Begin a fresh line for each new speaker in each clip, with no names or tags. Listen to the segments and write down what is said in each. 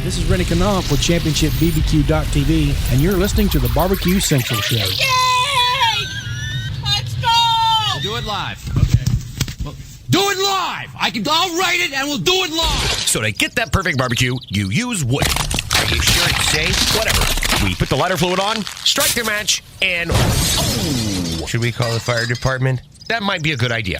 This is Rennie Knopf with ChampionshipBBQ.tv, and you're listening to the Barbecue Central Show.
Yay! Let's go!
We'll do it live. Okay. Well, do it live! I'll write it and we'll do it live!
So to get that perfect barbecue, you use wood. Are you sure it's safe? Whatever. We put the lighter fluid on, strike the match, and... Oh! Should we call the fire department? That might be a good idea.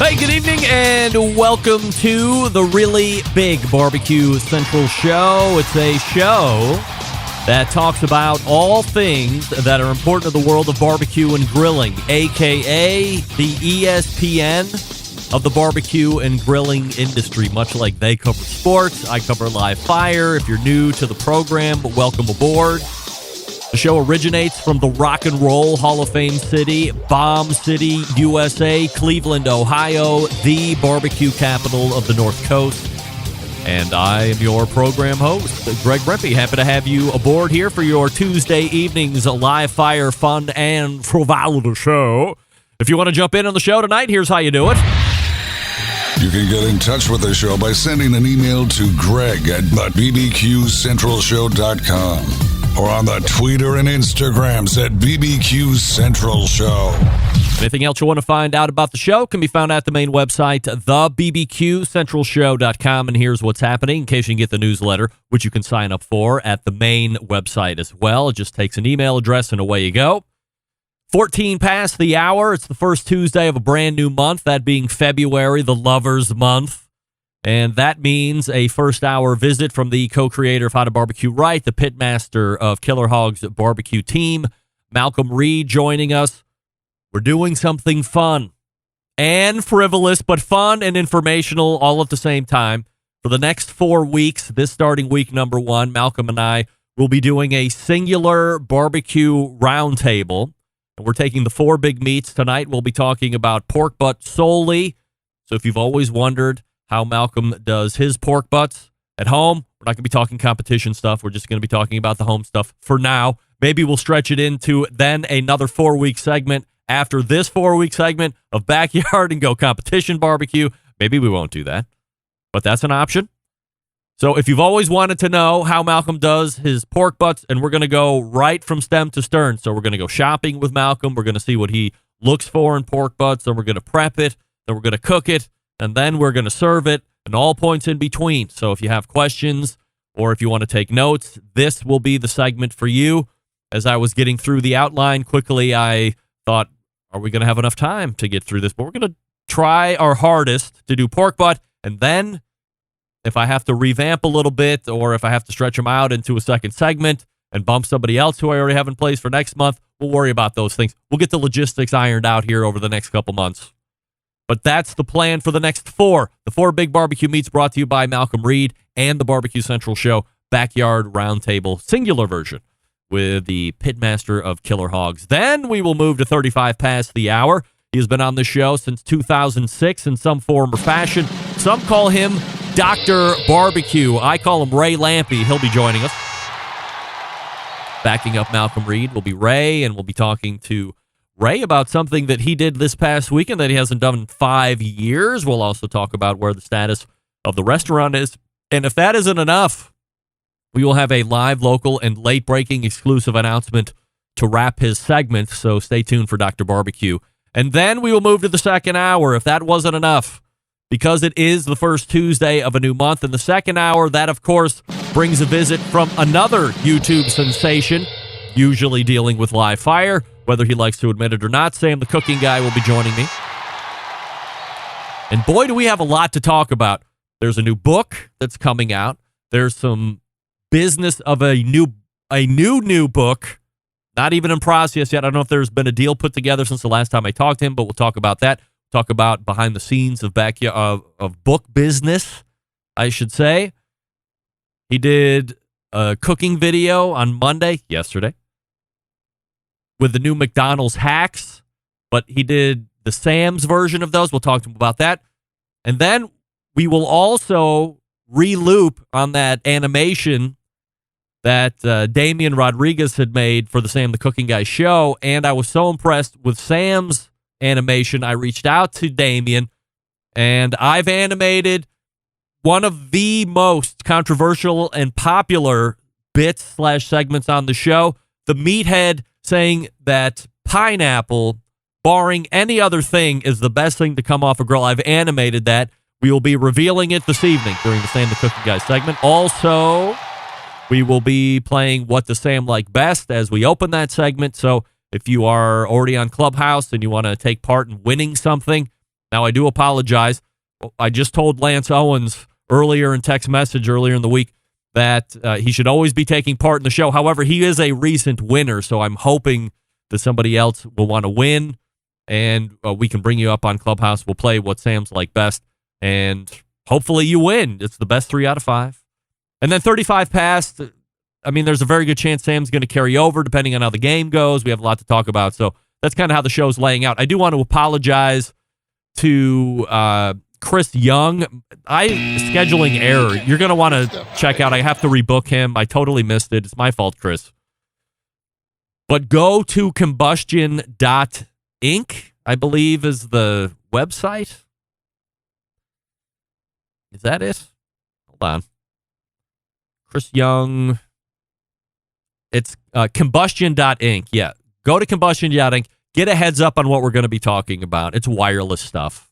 Hey, good evening, and welcome to the Really Big Barbecue Central Show. It's a show that talks about all things that are important to the world of barbecue and grilling, a.k.a. the ESPN of the barbecue and grilling industry. Much like they cover sports, I cover live fire. If you're new to the program, welcome aboard. The show originates from the Rock and Roll Hall of Fame city, Bomb City, USA, Cleveland, Ohio, the barbecue capital of the North Coast. And I am your program host, Greg Rempe. Happy to have you aboard here for your Tuesday evening's live fire, fun, and frivolity show. If you want to jump in on the show tonight, here's how you do it.
You can get in touch with the show by sending an email to greg@bbqcentralshow.com. or on the Twitter and Instagrams at BBQ Central Show.
Anything else you want to find out about the show can be found at the main website, thebbqcentralshow.com. And here's what's happening in case you can get the newsletter, which you can sign up for at the main website as well. It just takes an email address and away you go. 14 past the hour. It's the first Tuesday of a brand new month, that being February, the Lover's Month. And that means a first-hour visit from the co-creator of How to Barbecue Right, the pitmaster of Killer Hog's barbecue team, Malcom Reed, joining us. We're doing something fun and frivolous, but fun and informational all at the same time. For the next 4 weeks, this starting week number 1, Malcom and I will be doing a singular barbecue roundtable. And we're taking the 4 big meats. Tonight, we'll be talking about pork butt solely. So if you've always wondered how Malcom does his pork butts at home, we're not going to be talking competition stuff. We're just going to be talking about the home stuff for now. Maybe we'll stretch it into then another 4-week segment after this 4-week segment of backyard and go competition barbecue. Maybe we won't do that, but that's an option. So if you've always wanted to know how Malcom does his pork butts, and we're going to go right from stem to stern. So we're going to go shopping with Malcom. We're going to see what he looks for in pork butts. Then we're going to prep it. Then we're going to cook it. And then we're going to serve it, and all points in between. So if you have questions or if you want to take notes, this will be the segment for you. As I was getting through the outline quickly, I thought, are we going to have enough time to get through this? But we're going to try our hardest to do pork butt, and then if I have to revamp a little bit or if I have to stretch them out into a second segment and bump somebody else who I already have in place for next month, we'll worry about those things. We'll get the logistics ironed out here over the next couple months. But that's the plan for the next 4. The 4 big barbecue meats brought to you by Malcom Reed and the Barbecue Central Show Backyard Roundtable singular version with the pitmaster of Killer Hogs. Then we will move to 35 past the hour. He has been on the show since 2006 in some form or fashion. Some call him Dr. Barbecue. I call him Ray Lampy. He'll be joining us. Backing up Malcom Reed will be Ray, and we'll be talking to Ray about something that he did this past weekend that he hasn't done in 5 years. We'll also talk about where the status of the restaurant is. And if that isn't enough, we will have a live, local, and late-breaking exclusive announcement to wrap his segment. So stay tuned for Dr. Barbecue. And then we will move to the second hour. If that wasn't enough, because it is the first Tuesday of a new month. In the second hour, that, of course, brings a visit from another YouTube sensation, usually dealing with live fire. Whether he likes to admit it or not, Sam, the cooking guy, will be joining me. And boy, do we have a lot to talk about. There's a new book that's coming out. There's some business of a new book, not even in process yet. I don't know if there's been a deal put together since the last time I talked to him, but we'll talk about that. Talk about behind the scenes of book business, I should say. He did a cooking video on Monday, yesterday, with the new McDonald's hacks, but he did the Sam's version of those. We'll talk to him about that. And then we will also re-loop on that animation that Damian Rodriguez had made for the Sam the Cooking Guy show. And I was so impressed with Sam's animation, I reached out to Damian, and I've animated one of the most controversial and popular bits/segments on the show. The meathead saying that pineapple, barring any other thing, is the best thing to come off a grill. I've animated that. We will be revealing it this evening during the Sam the Cooking Guy segment. Also, we will be playing What Does Sam Like Best as we open that segment. So if you are already on Clubhouse and you want to take part in winning something, now I do apologize. I just told Lance Owens earlier in text message earlier in the week that he should always be taking part in the show. However, he is a recent winner, so I'm hoping that somebody else will want to win, and we can bring you up on Clubhouse. We'll play What Sam's Like Best, and hopefully you win. It's the best 3 out of 5. And then 35 past, I mean, there's a very good chance Sam's going to carry over depending on how the game goes. We have a lot to talk about, so that's kind of how the show's laying out. I do want to apologize to Chris Young. Scheduling error. You're going to want to check out. I have to rebook him. I totally missed it. It's my fault, Chris. But go to combustion.inc, I believe is the website. Is that it? Hold on. Chris Young. It's combustion.inc. Yeah. Go to combustion.inc. Get a heads up on what we're going to be talking about. It's wireless stuff.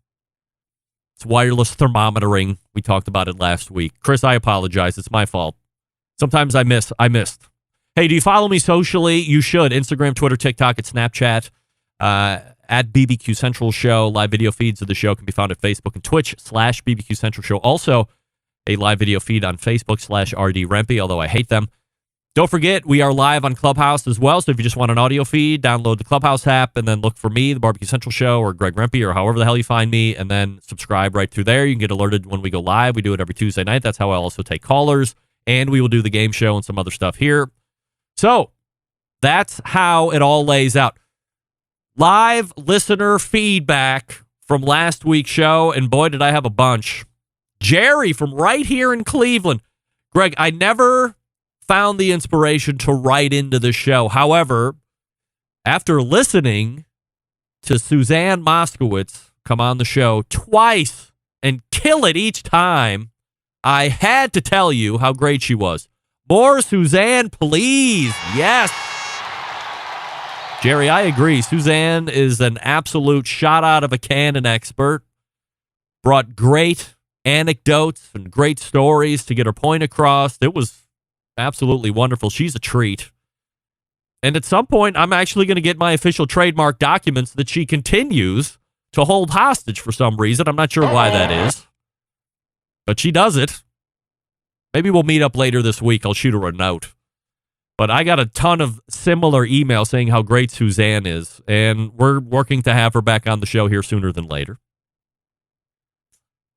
It's wireless thermometering. We talked about it last week. Chris, I apologize. It's my fault. Sometimes I missed. Hey, do you follow me socially? You should. Instagram, Twitter, TikTok, at Snapchat, at BBQ Central Show. Live video feeds of the show can be found at Facebook and Twitch/BBQ Central Show. Also, a live video feed on Facebook/RD Rempe, although I hate them. Don't forget, we are live on Clubhouse as well, so if you just want an audio feed, download the Clubhouse app and then look for me, the Barbecue Central Show, or Greg Rempe, or however the hell you find me, and then subscribe right through there. You can get alerted when we go live. We do it every Tuesday night. That's how I also take callers, and we will do the game show and some other stuff here. So, that's how it all lays out. Live listener feedback from last week's show, and boy, did I have a bunch. Jerry from right here in Cleveland. Greg, I never found the inspiration to write into the show. However, after listening to Suzanne Moskowitz come on the show twice and kill it each time, I had to tell you how great she was. More Suzanne, please. Yes. Jerry, I agree. Suzanne is an absolute shot out of a cannon expert. Brought great anecdotes and great stories to get her point across. It was absolutely wonderful. She's a treat. And at some point, I'm actually going to get my official trademark documents that she continues to hold hostage for some reason. I'm not sure why that is. But she does it. Maybe we'll meet up later this week. I'll shoot her a note. But I got a ton of similar emails saying how great Suzanne is. And we're working to have her back on the show here sooner than later.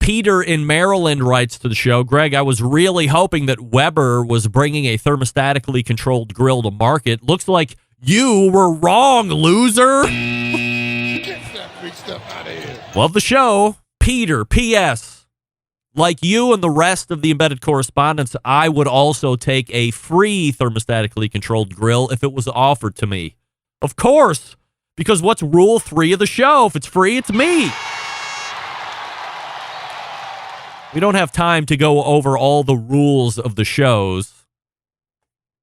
Peter in Maryland writes to the show, Greg, I was really hoping that Weber was bringing a thermostatically controlled grill to market. Looks like you were wrong, loser.
Get that big stuff out of here.
Love the show. Peter, P.S. Like you and the rest of the embedded correspondents, I would also take a free thermostatically controlled grill if it was offered to me. Of course, because what's rule 3 of the show? If it's free, it's me. We don't have time to go over all the rules of the shows.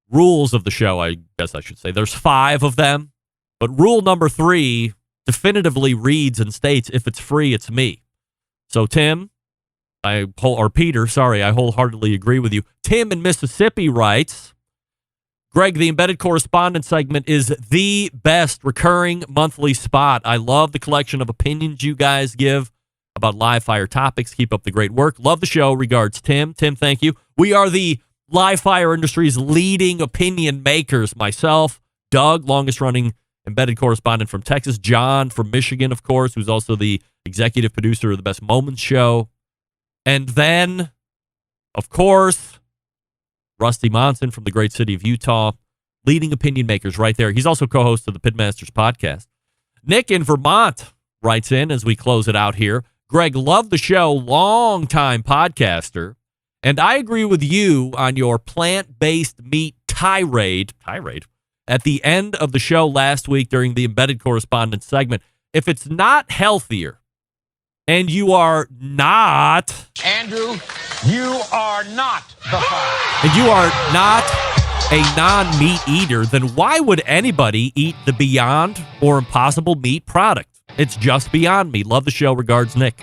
Rules of the show, I guess I should say. There's 5 of them. But rule number 3 definitively reads and states, if it's free, it's me. So Tim, Peter, I wholeheartedly agree with you. Tim in Mississippi writes, Greg, the embedded correspondent segment is the best recurring monthly spot. I love the collection of opinions you guys give about live fire topics. Keep up the great work. Love the show. Regards, Tim. Tim, thank you. We are the live fire industry's leading opinion makers. Myself, Doug, longest running embedded correspondent from Texas. John from Michigan, of course, who's also the executive producer of the Best Moments show. And then, of course, Rusty Monson from the great city of Utah. Leading opinion makers right there. He's also co-host of the Pitmasters podcast. Nick in Vermont writes in as we close it out here. Greg, love the show, long-time podcaster. And I agree with you on your plant-based meat tirade at the end of the show last week during the embedded correspondence segment. If it's not healthier and you are not...
Andrew, you are not the fire.
And you are not a non-meat eater, then why would anybody eat the Beyond or Impossible meat product? It's just beyond me. Love the show. Regards, Nick.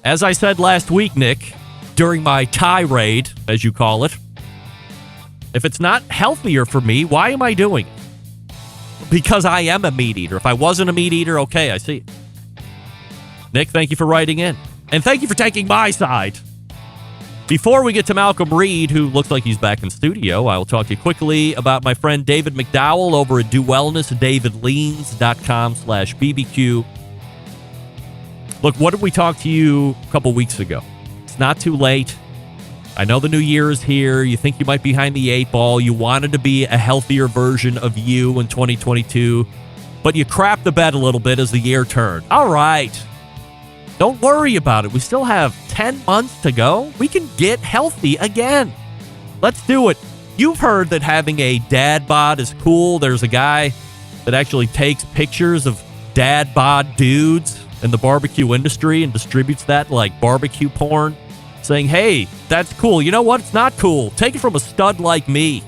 As I said last week, Nick, during my tirade, as you call it, if it's not healthier for me, why am I doing it? Because I am a meat eater. If I wasn't a meat eater, okay, I see it. Nick, thank you for writing in. And thank you for taking my side. Before we get to Malcolm Reed, who looks like he's back in studio, I will talk to you quickly about my friend David McDowell over at Do Wellness, davidleans.com/BBQ. Look, what did we talk to you a couple weeks ago? It's not too late. I know the new year is here. You think you might be behind the eight ball. You wanted to be a healthier version of you in 2022, but you crapped the bed a little bit as the year turned. All right. Don't worry about it. We still have 10 months to go. We can get healthy again. Let's do it. You've heard that having a dad bod is cool. There's a guy that actually takes pictures of dad bod dudes in the barbecue industry and distributes that like barbecue porn, saying, hey, that's cool. You know what? It's not cool. Take it from a stud like me.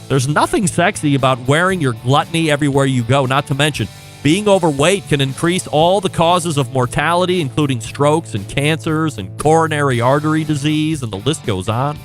There's nothing sexy about wearing your gluttony everywhere you go, not to mention being overweight can increase all the causes of mortality, including strokes and cancers and coronary artery disease, and the list goes on.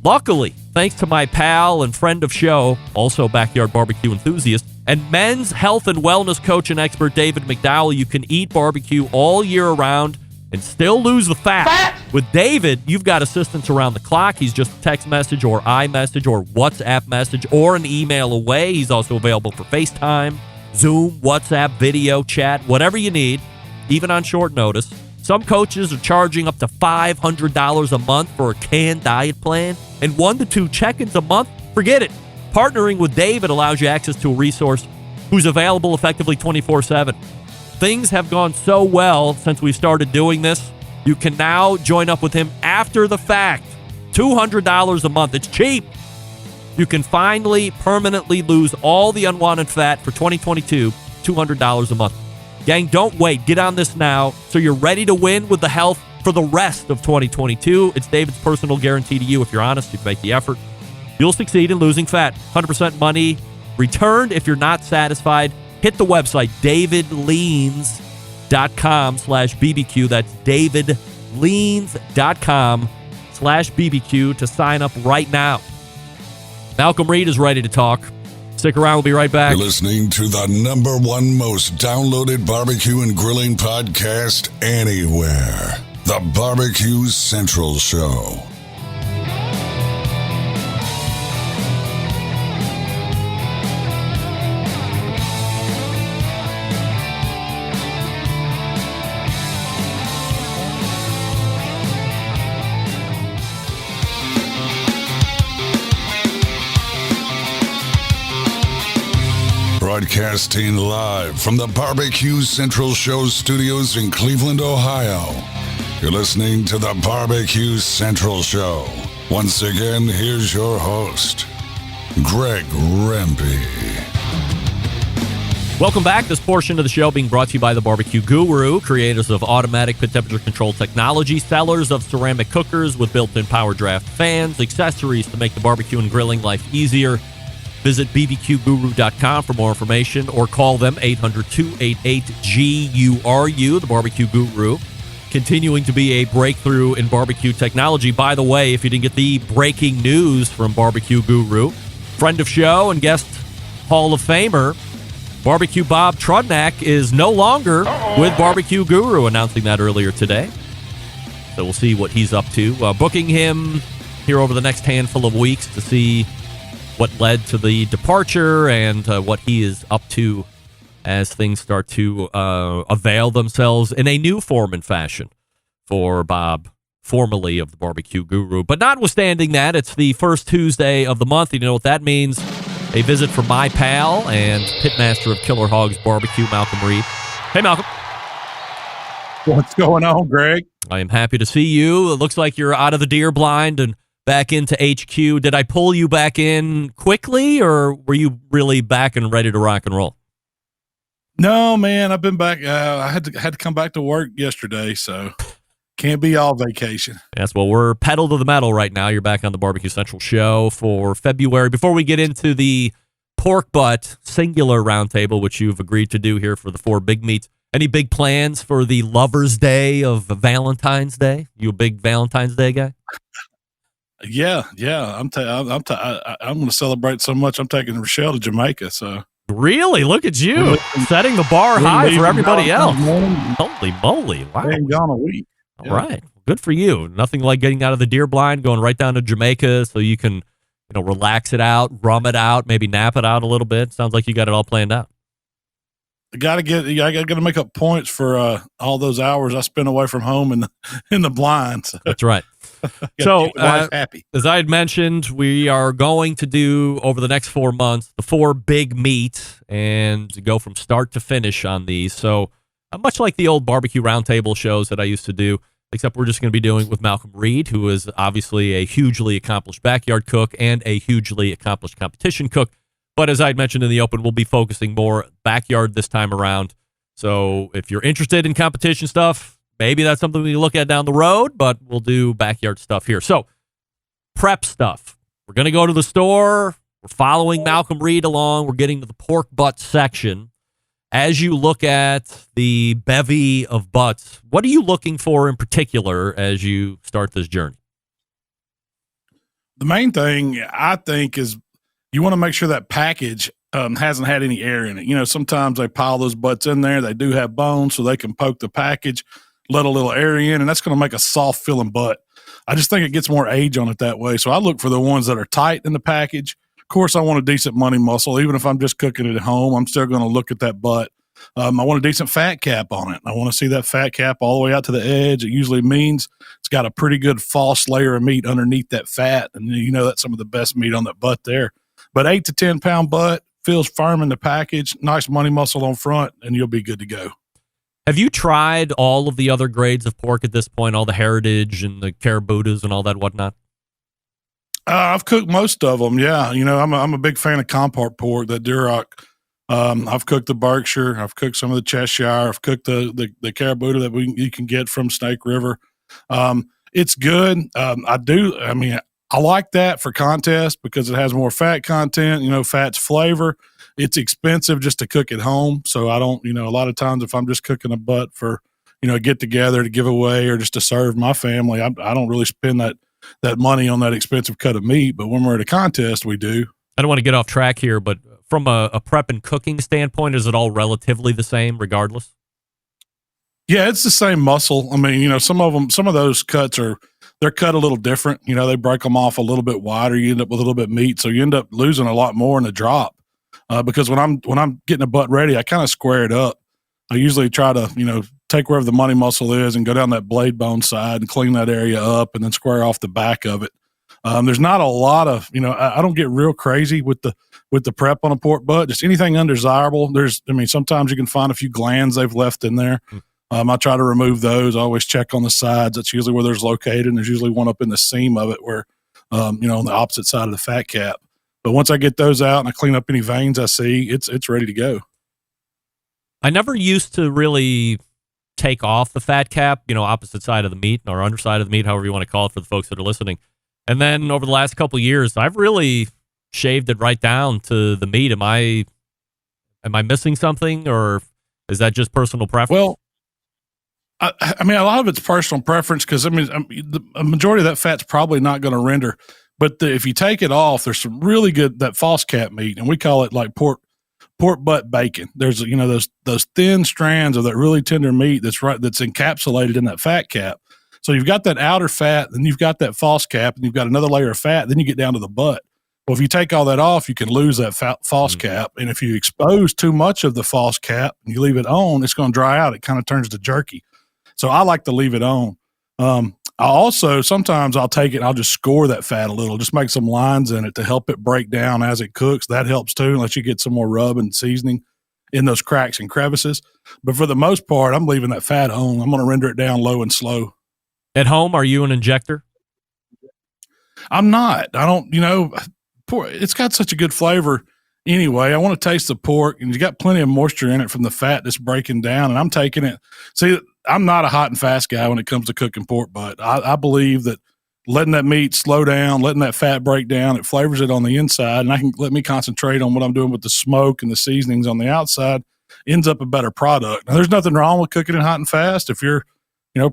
Luckily, thanks to my pal and friend of show, also backyard barbecue enthusiast, and men's health and wellness coach and expert David McDowell, you can eat barbecue all year round and still lose the fat. With David, you've got assistance around the clock. He's just a text message or iMessage or WhatsApp message or an email away. He's also available for FaceTime, Zoom, WhatsApp, video, chat, whatever you need, even on short notice. Some coaches are charging up to $500 a month for a canned diet plan and 1 to 2 check-ins a month. Forget it. Partnering with David allows you access to a resource who's available effectively 24/7. Things have gone so well since we started doing this. You can now join up with him after the fact. $200 a month. It's cheap. You can finally permanently lose all the unwanted fat for 2022, $200 a month. Gang, don't wait. Get on this now so you're ready to win with the health for the rest of 2022. It's David's personal guarantee to you. If you're honest, you make the effort, you'll succeed in losing fat. 100% money returned if you're not satisfied. Hit the website, davidleans.com/BBQ. That's davidleans.com/BBQ to sign up right now. Malcolm Reed is ready to talk. Stick around. We'll be right back.
You're listening to the #1 most downloaded barbecue and grilling podcast anywhere. The Barbecue Central Show. Broadcasting live from the Barbecue Central Show studios in Cleveland, Ohio. You're listening to the Barbecue Central Show. Once again, here's your host, Greg Rempe.
Welcome back. This portion of the show being brought to you by the Barbecue Guru, creators of automatic pit temperature control technology, sellers of ceramic cookers with built-in power draft fans, accessories to make the barbecue and grilling life easier. Visit bbqguru.com for more information or call them 800-288-GURU, the Barbecue Guru. Continuing to be a breakthrough in barbecue technology. By the way, if you didn't get the breaking news from Barbecue Guru, friend of show and guest Hall of Famer, Barbecue Bob Trudnak is no longer with Barbecue Guru, announcing that earlier today. So we'll see what he's up to. Booking him here over the next handful of weeks to see what led to the departure and what he is up to as things start to avail themselves in a new form and fashion for Bob formerly of the Barbecue Guru. But notwithstanding that, it's the first Tuesday of the month. You know what that means? A visit from my pal and pitmaster of Killer Hogs Barbecue, Malcom Reed. Hey, Malcom.
What's going on, Greg?
I am happy to see you. It looks like you're out of the deer blind and back into HQ. Did I pull you back in quickly, or were you really back and ready to rock and roll?
No, man, I've been back. I had to come back to work yesterday, so can't be all vacation.
Yes, well, we're pedal to the metal right now. You're back on the Barbecue Central show for February. Before we get into the pork butt singular roundtable, which you've agreed to do here for the 4 big meats, any big plans for the Lover's Day of Valentine's Day? You a big Valentine's Day guy?
Yeah. I'm going to celebrate so much. I'm taking Rochelle to Jamaica. So
really, look at you setting the bar high for everybody else. Holy moly! Wow,
been gone a week.
All right, good for you. Nothing like getting out of the deer blind, going right down to Jamaica, so you can, relax it out, rum it out, maybe nap it out a little bit. Sounds like you got it all planned out.
I got to make up points for all those hours I spent away from home in the blind. So.
That's right. So,
happy.
As I had mentioned, we are going to do over the next 4 months the 4 big meat and go from start to finish on these. So, much like the old barbecue roundtable shows that I used to do, except we're just going to be doing with Malcom Reed, who is obviously a hugely accomplished backyard cook and a hugely accomplished competition cook. But as I had mentioned in the open, we'll be focusing more backyard this time around. So if you're interested in competition stuff, maybe that's something we can look at down the road, but we'll do backyard stuff here. So prep stuff. We're going to go to the store. We're following Malcom Reed along. We're getting to the pork butt section. As you look at the bevy of butts, what are you looking for in particular as you start this journey?
The main thing I think is you want to make sure that package hasn't had any air in it. Sometimes they pile those butts in there. They do have bones, so they can poke the package, let a little air in, and that's going to make a soft feeling butt. I just think it gets more age on it that way. So I look for the ones that are tight in the package. Of course, I want a decent money muscle. Even if I'm just cooking it at home, I'm still going to look at that butt. I want a decent fat cap on it. I want to see that fat cap all the way out to the edge. It usually means it's got a pretty good false layer of meat underneath that fat, and that's some of the best meat on that butt there. But 8 to 10 pound butt, feels firm in the package, nice money muscle on front, and you'll be good to go.
Have you tried all of the other grades of pork at this point, all the heritage and the carabutas and all that whatnot?
I've cooked most of them, yeah. I'm a big fan of Compart pork, that Duroc. I've cooked the Berkshire. I've cooked some of the Cheshire. I've cooked the carabuta that you can get from Snake River. It's good. I like that for contest because it has more fat content, fat's flavor. It's expensive just to cook at home. So I don't, a lot of times if I'm just cooking a butt for, a get together to give away or just to serve my family, I don't really spend that money on that expensive cut of meat. But when we're at a contest, we do. I
don't want to get off track here, but from a prep and cooking standpoint, is it all relatively the same regardless?
Yeah, it's the same muscle. Some of those cuts they're cut a little different. They break them off a little bit wider. You end up with a little bit of meat, so you end up losing a lot more in the drop. Because when I'm getting a butt ready, I kind of square it up. I usually try to take wherever the money muscle is and go down that blade bone side and clean that area up, and then square off the back of it. There's not a lot of I don't get real crazy with the prep on a pork butt. Just anything undesirable. Sometimes you can find a few glands they've left in there. I try to remove those. I always check on the sides. That's usually where there's located. And there's usually one up in the seam of it where, on the opposite side of the fat cap. But once I get those out and I clean up any veins I see, it's ready to go.
I never used to really take off the fat cap, opposite side of the meat or underside of the meat, however you want to call it for the folks that are listening. And then over the last couple of years, I've really shaved it right down to the meat. Am I missing something, or is that just personal preference?
Well, a lot of it's personal preference because a majority of that fat's probably not going to render. But if you take it off, there's some really good that false cap meat, and we call it like pork butt bacon. There's those thin strands of that really tender meat that's encapsulated in that fat cap. So you've got that outer fat, then you've got that false cap, and you've got another layer of fat. Then you get down to the butt. Well, if you take all that off, you can lose that false cap. And if you expose too much of the false cap and you leave it on, it's going to dry out. It kind of turns to jerky. So I like to leave it on. I also, sometimes I'll take it and I'll just score that fat a little, just make some lines in it to help it break down as it cooks. That helps too, and lets you get some more rub and seasoning in those cracks and crevices. But for the most part, I'm leaving that fat on. I'm going to render it down low and slow.
At home, are you an injector?
I'm not. I don't, pork, it's got such a good flavor anyway. I want to taste the pork, and you got plenty of moisture in it from the fat that's breaking down, and I'm taking it. See, I'm not a hot and fast guy when it comes to cooking pork butt. I believe that letting that meat slow down, letting that fat break down, it flavors it on the inside, and I can let me concentrate on what I'm doing with the smoke and the seasonings on the outside, ends up a better product. Now, there's nothing wrong with cooking it hot and fast. If you're,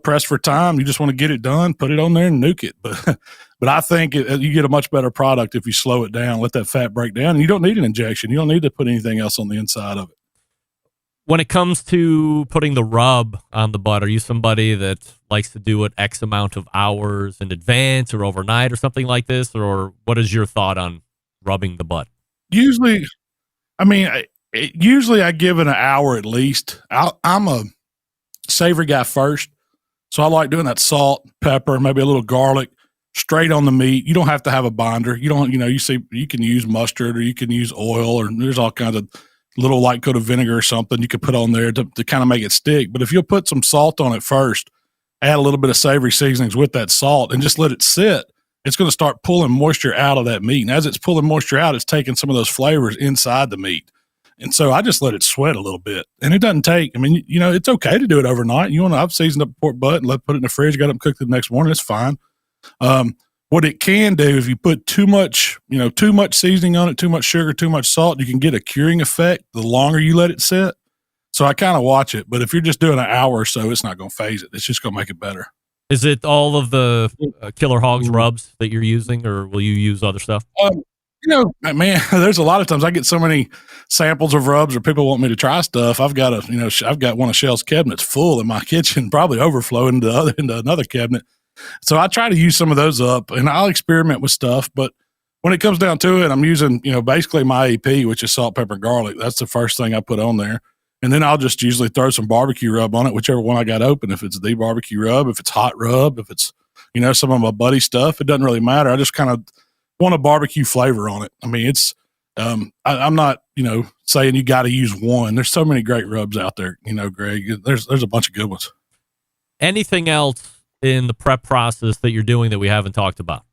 pressed for time, you just want to get it done, put it on there and nuke it. But I think you get a much better product if you slow it down, let that fat break down, and you don't need an injection. You don't need to put anything else on the inside of it.
When it comes to putting the rub on the butt, are you somebody that likes to do it X amount of hours in advance or overnight or something like this? Or what is your thought on rubbing the butt?
Usually I give it an hour at least. I'm a savory guy first. So I like doing that salt, pepper, maybe a little garlic straight on the meat. You don't have to have a binder. You don't, you can use mustard or you can use oil, or there's all kinds of little light coat of vinegar or something you could put on there to kind of make it stick. But if you'll put some salt on it first, add a little bit of savory seasonings with that salt and just let it sit, it's going to start pulling moisture out of that meat. And as it's pulling moisture out, it's taking some of those flavors inside the meat. And so I just let it sweat a little bit, and it doesn't take, it's okay to do it overnight. I've seasoned up pork butt and put it in the fridge, got it cooked the next morning. It's fine. What it can do, if you put too much seasoning on it, too much sugar, too much salt, you can get a curing effect the longer you let it sit. So I kind of watch it, but if you're just doing an hour or so, it's not going to phase it. It's just going to make it better.
Is it all of the Killer Hogs rubs that you're using, or will you use other stuff?
Man, there's a lot of times I get so many samples of rubs or people want me to try stuff. I've got one of Shell's cabinets full in my kitchen, probably overflowing into another cabinet. So I try to use some of those up, and I'll experiment with stuff. But when it comes down to it, I'm using, basically my AP, which is salt, pepper, garlic. That's the first thing I put on there. And then I'll just usually throw some barbecue rub on it, whichever one I got open. If it's the barbecue rub, if it's hot rub, if it's, some of my buddy stuff, it doesn't really matter. I just kind of want a barbecue flavor on it. It's, I'm not, saying you got to use one. There's so many great rubs out there, Greg. There's a bunch of good ones.
Anything else in the prep process that you're doing that we haven't talked about?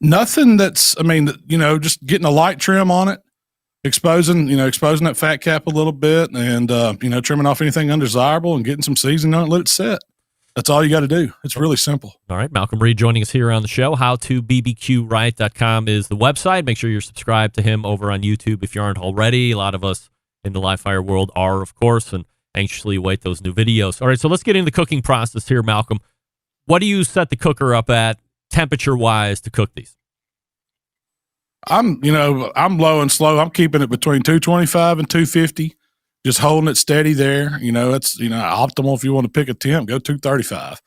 Nothing that's, just getting a light trim on it, exposing that fat cap a little bit, and, trimming off anything undesirable and getting some seasoning on it, let it sit. That's all you got to do. It's really simple. All
right. Malcolm Reed joining us here on the show. HowToBBQRight.com is the website. Make sure you're subscribed to him over on YouTube if you aren't already. A lot of us in the live fire world are, of course, and anxiously await those new videos. All right. So let's get into the cooking process here, Malcolm. What do you set the cooker up at temperature-wise to cook these?
I'm low and slow. I'm keeping it between 225 and 250. Just holding it steady there. It's, optimal if you want to pick a temp, go 235.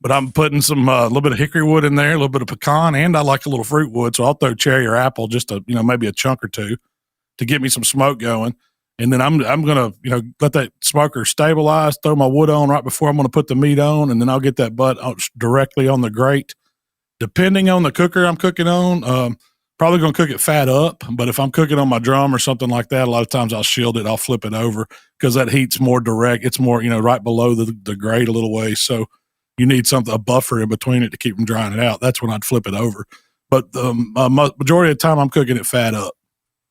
But I'm putting some, a little bit of hickory wood in there, a little bit of pecan, and I like a little fruit wood. So I'll throw cherry or apple, just maybe a chunk or two to get me some smoke going. And then I'm going to, let that smoker stabilize, throw my wood on right before I'm going to put the meat on. And then I'll get that butt directly on the grate. Depending on the cooker I'm cooking on, probably going to cook it fat up, but if I'm cooking on my drum or something like that, a lot of times I'll shield it. I'll flip it over because that heat's more direct. It's more, right below the grate a little way. So you need a buffer in between it to keep them drying it out. That's when I'd flip it over. But the majority of the time I'm cooking it fat up.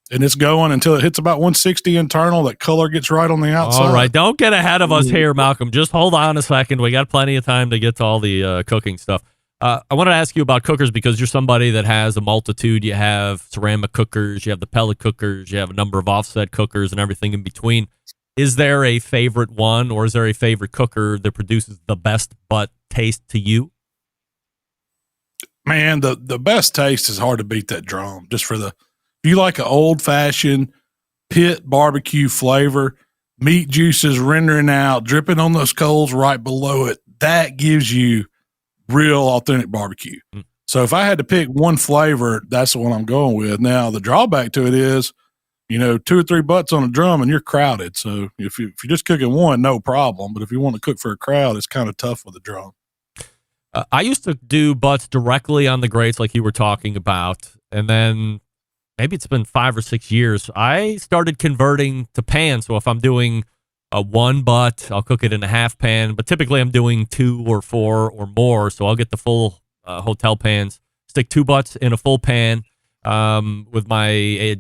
And it's going until it hits about 160 internal. That color gets right on the outside.
All right. Don't get ahead of us here, Malcolm. Just hold on a second. We got plenty of time to get to all the cooking stuff. I wanted to ask you about cookers because you're somebody that has a multitude. You have ceramic cookers, you have the pellet cookers, you have a number of offset cookers and everything in between. Is there a favorite one, or is there a favorite cooker that produces the best butt taste to you?
Man, the best taste is hard to beat that drum. Just for if you like an old fashioned pit barbecue flavor, meat juices rendering out, dripping on those coals right below it, that gives you real authentic barbecue. So if I had to pick one flavor, that's the one I'm going with. Now, the drawback to it is, 2 or 3 butts on a drum and you're crowded. So if you're just cooking one, no problem. But if you want to cook for a crowd, it's kind of tough with a drum.
I used to do butts directly on the grates like you were talking about. And then maybe it's been 5 or 6 years. I started converting to pans. So if I'm doing a 1 butt, I'll cook it in a half pan. But typically I'm doing 2 or 4 or more. So I'll get the full hotel pans, stick 2 butts in a full pan. With my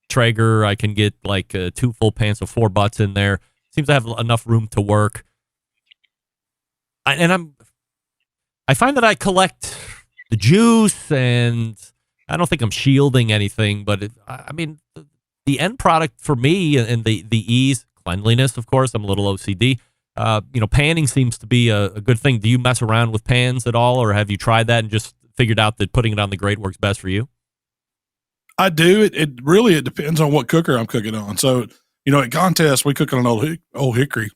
Traeger, I can get like 2 full pans of 4 butts in there. Seems to have enough room to work. I find that I collect the juice, and I don't think I'm shielding anything, but the end product for me and the ease, cleanliness, of course, I'm a little OCD. Panning seems to be a good thing. Do you mess around with pans at all, or have you tried that and just figured out that putting it on the grate works best for you?
I do. It really depends on what cooker I'm cooking on. So, at contests, we cook on an old hickory,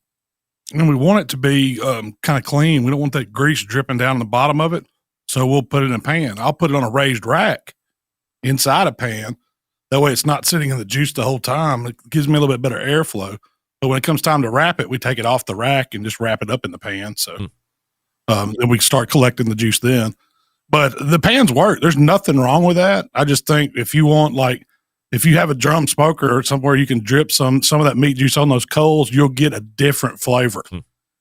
and we want it to be kind of clean. We don't want that grease dripping down the bottom of it. So we'll put it in a pan. I'll put it on a raised rack inside a pan. That way it's not sitting in the juice the whole time. It gives me a little bit better airflow. But when it comes time to wrap it, we take it off the rack and just wrap it up in the pan. So then we start collecting the juice then. But the pans work. There's nothing wrong with that. I just think if you want, if you have a drum smoker or somewhere you can drip some of that meat juice on those coals, you'll get a different flavor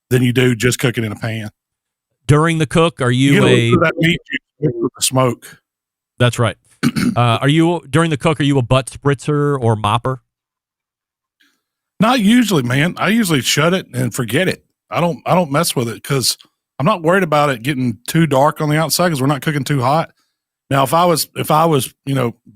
than you do just cooking in a pan.
During the cook, are you
that meat juice with the smoke?
That's right. During the cook, are you a butt spritzer or mopper?
Not usually, man. I usually shut it and forget it. I don't mess with it because I'm not worried about it getting too dark on the outside because we're not cooking too hot. Now, if I was,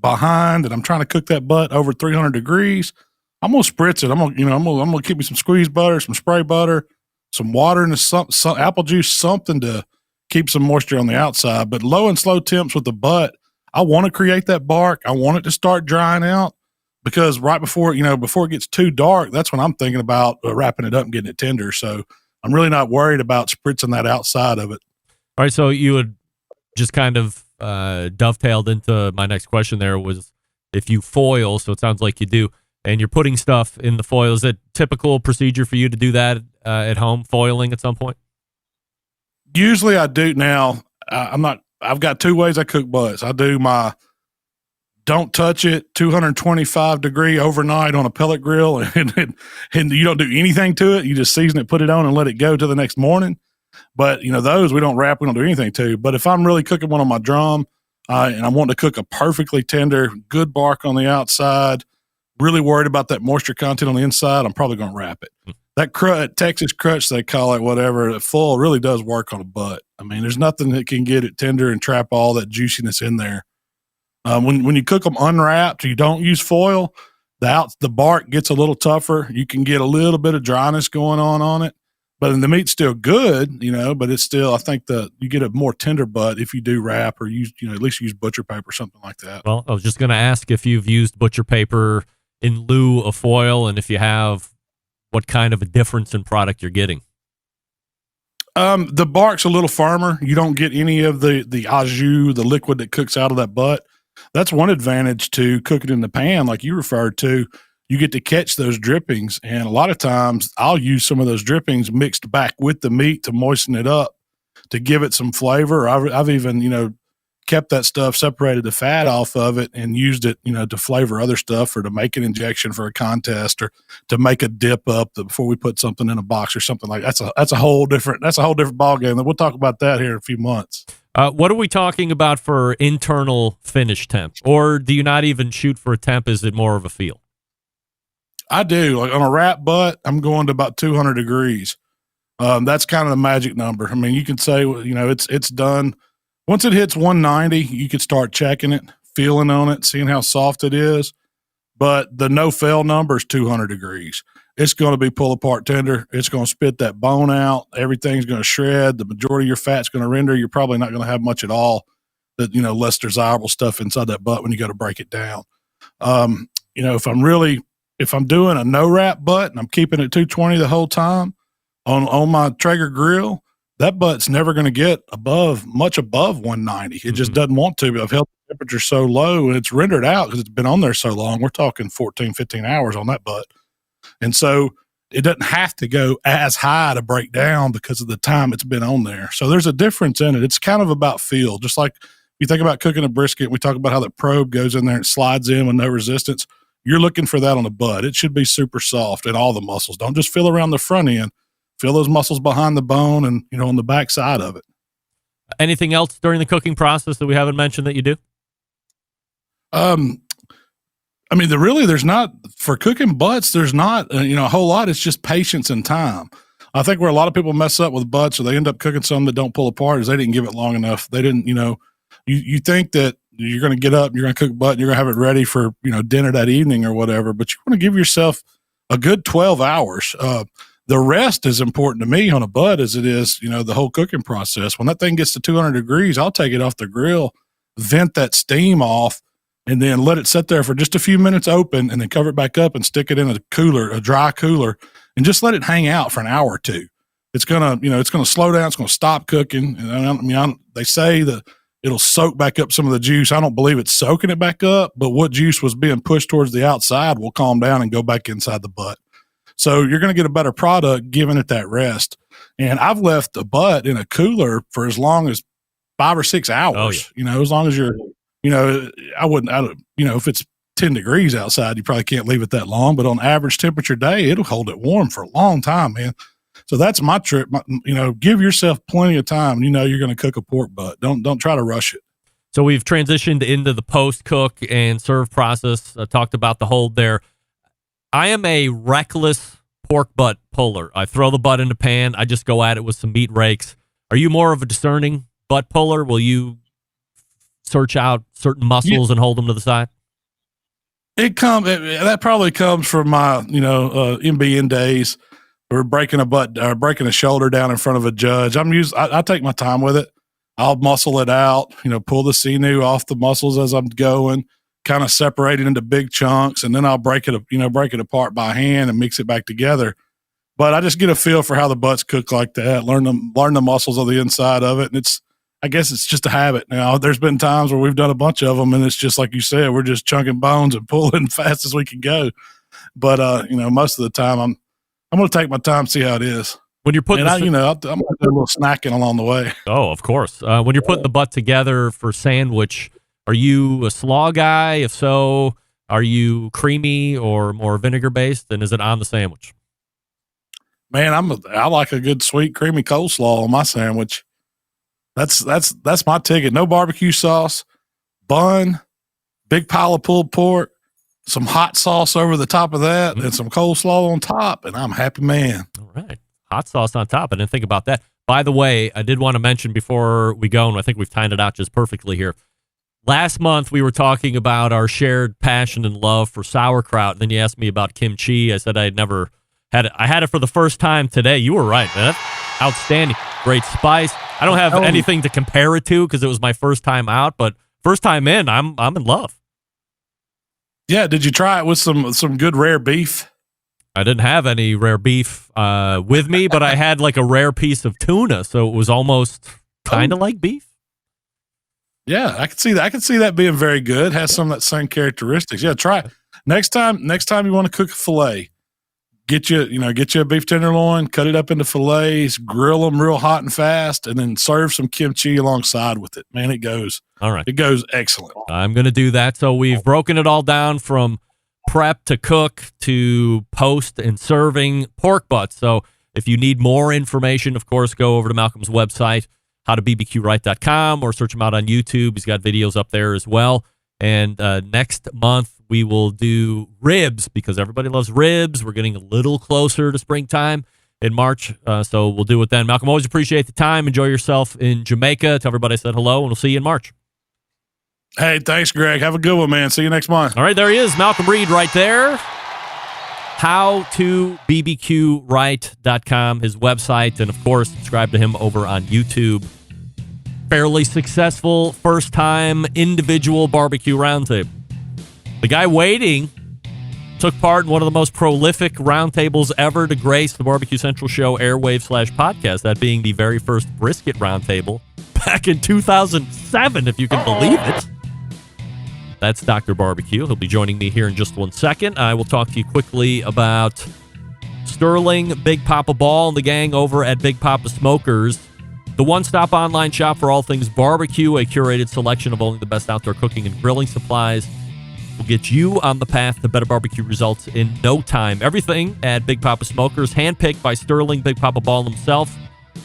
behind and I'm trying to cook that butt over 300 degrees, I'm gonna spritz it. I'm gonna keep me some squeezed butter, some spray butter, some water, and some apple juice, something to keep some moisture on the outside. But low and slow temps with the butt, I want to create that bark. I want it to start drying out because right before it gets too dark, that's when I'm thinking about wrapping it up and getting it tender. So I'm really not worried about spritzing that outside of it.
All right, so you would just kind of dovetailed into my next question there was if you foil, so it sounds like you do, and you're putting stuff in the foil. Is it typical procedure for you to do that at home, foiling at some point?
Usually I do now. I've got 2 ways I cook butts. I do my don't touch it 225 degree overnight on a pellet grill and you don't do anything to it. You just season it, put it on and let it go till the next morning. But, those we don't wrap, we don't do anything to. But if I'm really cooking one on my drum and I want to cook a perfectly tender, good bark on the outside, really worried about that moisture content on the inside, I'm probably going to wrap it. That Texas crutch, they call it, whatever, the full really does work on a butt. I mean, there's nothing that can get it tender and trap all that juiciness in there. When you cook them unwrapped, you don't use foil, the bark gets a little tougher. You can get a little bit of dryness going on it. But the meat's still good, but it's still, I think you get a more tender butt if you do wrap or use, at least use butcher paper or something like that.
Well, I was just going to ask if you've used butcher paper in lieu of foil, and if you have, what kind of a difference in product you're getting.
The bark's a little firmer. You don't get any of the au jus, the liquid that cooks out of that butt. That's one advantage to cooking in the pan, like you referred to. You get to catch those drippings, and a lot of times I'll use some of those drippings mixed back with the meat to moisten it up to give it some flavor. I've even kept that stuff, separated the fat off of it, and used it to flavor other stuff or to make an injection for a contest or to make a dip up before we put something in a box or something like that. That's a whole different ball game. We'll talk about that here in a few months.
What are we talking about for internal finish temp, or do you not even shoot for a temp? Is it more of a feel?
I do. Like on a wrap butt, I'm going to about 200 degrees. That's kind of the magic number. I mean, you can say, it's done. Once it hits 190, you could start checking it, feeling on it, seeing how soft it is. But the no-fail number is 200 degrees. It's going to be pull apart tender. It's going to spit that bone out. Everything's going to shred. The majority of your fat's going to render. You're probably not going to have much at all, that less desirable stuff inside that butt when you go to break it down. If I'm doing a no wrap butt and I'm keeping it 220 the whole time on my Traeger grill, that butt's never going to get much above 190. It just doesn't want to. But I've held the temperature's so low and it's rendered out because it's been on there so long. We're talking 14, 15 hours on that butt. And so it doesn't have to go as high to break down because of the time it's been on there. So there's a difference in it. It's kind of about feel. Just like you think about cooking a brisket, we talk about how the probe goes in there and slides in with no resistance. You're looking for that on the butt. It should be super soft in all the muscles. Don't just feel around the front end. Feel those muscles behind the bone and, on the back side of it.
Anything else during the cooking process that we haven't mentioned that you do?
There's not, for cooking butts, there's not, a whole lot. It's just patience and time. I think where a lot of people mess up with butts or they end up cooking some that don't pull apart is they didn't give it long enough. They didn't, you think that you're going to get up, you're going to cook butt, and you're going to have it ready for, dinner that evening or whatever, but you want to give yourself a good 12 hours. The rest is important to me on a butt as it is, the whole cooking process. When that thing gets to 200 degrees, I'll take it off the grill, vent that steam off, and then let it sit there for just a few minutes open and then cover it back up and stick it in a dry cooler, and just let it hang out for an hour or two. It's going to slow down. It's going to stop cooking. And they say that it'll soak back up some of the juice. I don't believe it's soaking it back up, but what juice was being pushed towards the outside will calm down and go back inside the butt. So you're going to get a better product giving it that rest. And I've left the butt in a cooler for as long as 5 or 6 hours, as long as you're, if it's 10 degrees outside, you probably can't leave it that long, but on average temperature day, it'll hold it warm for a long time, man. So that's my trip. Give yourself plenty of time. You're going to cook a pork butt. Don't try to rush it.
So we've transitioned into the post cook and serve process. I talked about the hold there. I am a reckless pork butt puller. I throw the butt in the pan. I just go at it with some meat rakes. Are you more of a discerning butt puller? Will you search out certain muscles and hold them to the side?
That probably comes from my, MBN days. We're breaking a shoulder down in front of a judge. I take my time with it. I'll muscle it out, pull the sinew off the muscles as I'm going, kind of separate it into big chunks, and then I'll break it apart by hand and mix it back together. But I just get a feel for how the butts cook like that, learn the muscles of the inside of it. And I guess it's just a habit. Now, there's been times where we've done a bunch of them and it's just like you said, we're just chunking bones and pulling fast as we can go. But, most of the time I'm going to take my time, see how it is.
When you're putting,
I'm going to do a little snacking along the way.
Oh, of course. When you're putting the butt together for sandwich, are you a slaw guy? If so, are you creamy or more vinegar based? And is it on the sandwich?
Man, I like a good sweet creamy coleslaw on my sandwich. That's my ticket. No barbecue sauce, bun, big pile of pulled pork, some hot sauce over the top of that, and some coleslaw on top, and I'm a happy man.
All right. Hot sauce on top. I didn't think about that. By the way, I did want to mention before we go, and I think we've timed it out just perfectly here. Last month, we were talking about our shared passion and love for sauerkraut. And then you asked me about kimchi. I said I had never had it. I had it for the first time today. You were right, man. Outstanding. Great spice. I don't have anything to compare it to because it was my first time out, but first time in, I'm in love.
Yeah. Did you try it with some good rare beef?
I didn't have any rare beef with me, but I had like a rare piece of tuna, so it was almost kind of like beef.
Yeah, I can see that. I can see that being very good. Has some of that same characteristics. Yeah, try it. Next time you want to cook a fillet, get you a beef tenderloin, cut it up into fillets, grill them real hot and fast, and then serve some kimchi alongside with it. Man, it goes.
All right.
It goes excellent.
I'm going to do that. So we've broken it all down from prep to cook to post and serving pork butts. So if you need more information, of course, go over to Malcom's website, howtobbqright.com, or search him out on YouTube. He's got videos up there as well. And next month, we will do ribs because everybody loves ribs. We're getting a little closer to springtime in March, so we'll do it then. Malcom, always appreciate the time. Enjoy yourself in Jamaica. Tell everybody I said hello, and we'll see you in March.
Hey, thanks, Greg. Have a good one, man. See you next month.
All right, there he is, Malcom Reed right there. HowToBBQRight.com, his website, and of course, subscribe to him over on YouTube. Fairly successful first-time individual barbecue roundtable. The guy waiting took part in one of the most prolific roundtables ever to grace the Barbecue Central Show airwave/podcast, that being the very first brisket roundtable back in 2007, if you can believe it. That's Dr. Barbecue. He'll be joining me here in just 1 second. I will talk to you quickly about Sterling, Big Papa Ball, and the gang over at Big Papa Smokers. The one-stop online shop for all things barbecue, a curated selection of only the best outdoor cooking and grilling supplies will get you on the path to better barbecue results in no time. Everything at Big Papa Smokers, handpicked by Sterling, Big Papa Ball himself.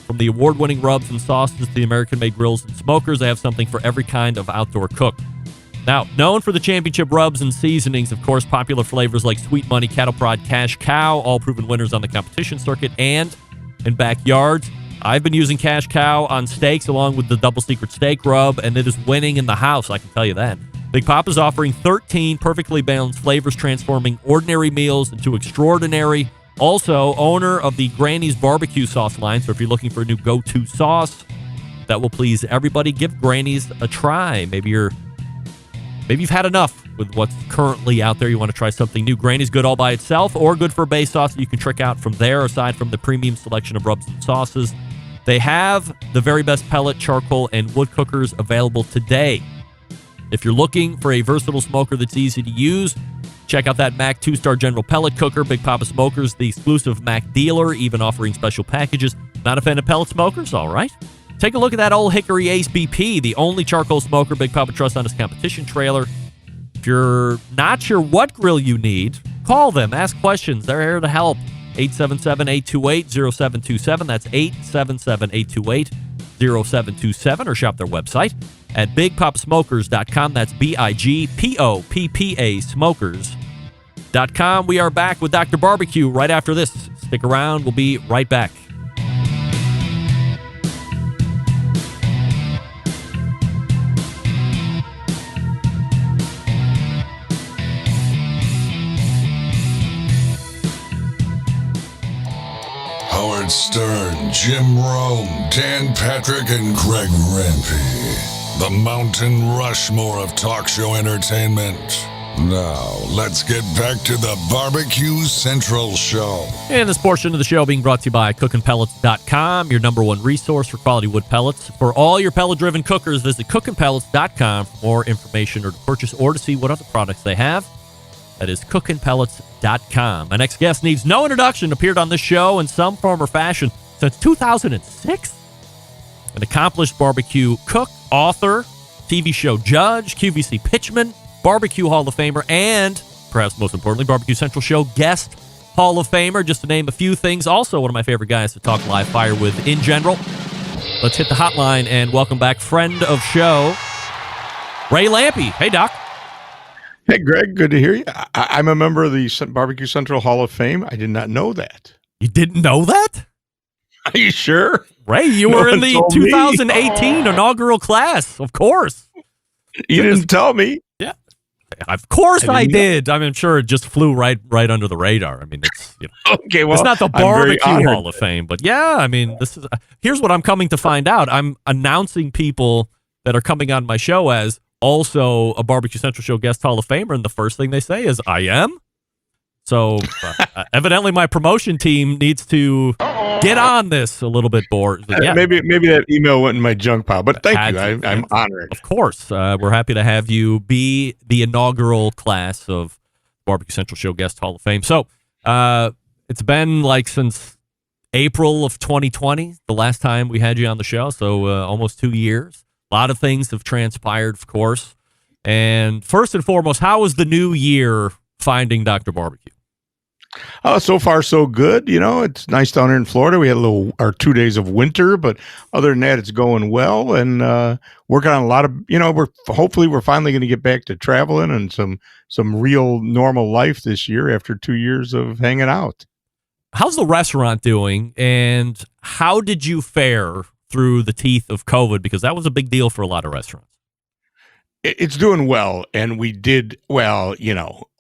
From the award-winning rubs and sauces to the American-made grills and smokers, they have something for every kind of outdoor cook. Now, known for the championship rubs and seasonings, of course, popular flavors like Sweet Money, Cattle Prod, Cash Cow, all proven winners on the competition circuit and in backyards. I've been using Cash Cow on steaks along with the Double Secret Steak Rub, and it is winning in the house, I can tell you that. Big Papa's offering 13 perfectly balanced flavors, transforming ordinary meals into extraordinary. Also, owner of the Granny's Barbecue Sauce line, so if you're looking for a new go-to sauce that will please everybody, give Granny's a try. Maybe you've had enough with what's currently out there. You want to try something new. Granny's good all by itself or good for a base sauce that you can trick out from there, aside from the premium selection of rubs and sauces. They have the very best pellet, charcoal, and wood cookers available today. If you're looking for a versatile smoker that's easy to use, check out that Mac 2-star General Pellet Cooker. Big Papa Smokers, the exclusive Mac dealer, even offering special packages. Not a fan of pellet smokers? All right. Take a look at that Old Hickory Ace BP, the only charcoal smoker Big Papa trusts on his competition trailer. If you're not sure what grill you need, call them. Ask questions. They're here to help. 877-828-0727. That's 877-828-0727. Or shop their website at bigpopsmokers.com. That's BIGPOPPA smokers.com. We are back with Dr. Barbecue right after this. Stick around. We'll be right back.
Howard Stern, Jim Rome, Dan Patrick, and Greg Rempe. The Mountain Rushmore of talk show entertainment. Now, let's get back to the Barbecue Central Show.
And this portion of the show being brought to you by cookinpellets.com, your number one resource for quality wood pellets. For all your pellet-driven cookers, visit cookinpellets.com for more information or to purchase or to see what other products they have. That is cookinpellets.com. My next guest needs no introduction, appeared on this show in some form or fashion since 2006. An accomplished barbecue cook, author, TV show judge, QVC pitchman, Barbecue Hall of Famer, and, perhaps most importantly, Barbecue Central Show guest Hall of Famer, just to name a few things. Also, one of my favorite guys to talk live fire with in general. Let's hit the hotline and welcome back friend of show, Ray Lampe. Hey, Doc.
Hey, Greg, good to hear you. I'm a member of the Barbecue Central Hall of Fame. I did not know that.
You didn't know that?
Are you sure?
Ray, you were in the 2018 inaugural class, of course.
You didn't tell me.
Yeah. Of course I did. I mean, sure, it just flew right under the radar. I mean, it's
okay. Well,
it's not the Barbecue Hall of Fame, but yeah, I mean, this is here's what I'm coming to find out. I'm announcing people that are coming on my show as also a Barbecue Central Show guest Hall of Famer, and the first thing they say is, I am? So, evidently my promotion team needs to get on this a little bit more. Yeah.
Maybe that email went in my junk pile, but thank you. I'm honored.
Of course. We're happy to have you be the inaugural class of Barbecue Central Show guest Hall of Fame. So, it's been like since April of 2020, the last time we had you on the show, so almost 2 years. A lot of things have transpired, of course. And first and foremost, how was the new year finding Dr. Barbecue?
So far, so good. You know, it's nice down here in Florida. We had 2 days of winter, but other than that, it's going well. And working on a lot of, we're finally going to get back to traveling and some real normal life this year after 2 years of hanging out.
How's the restaurant doing? And how did you fare through the teeth of COVID? Because that was a big deal for a lot of restaurants.
It's doing well, and we did well,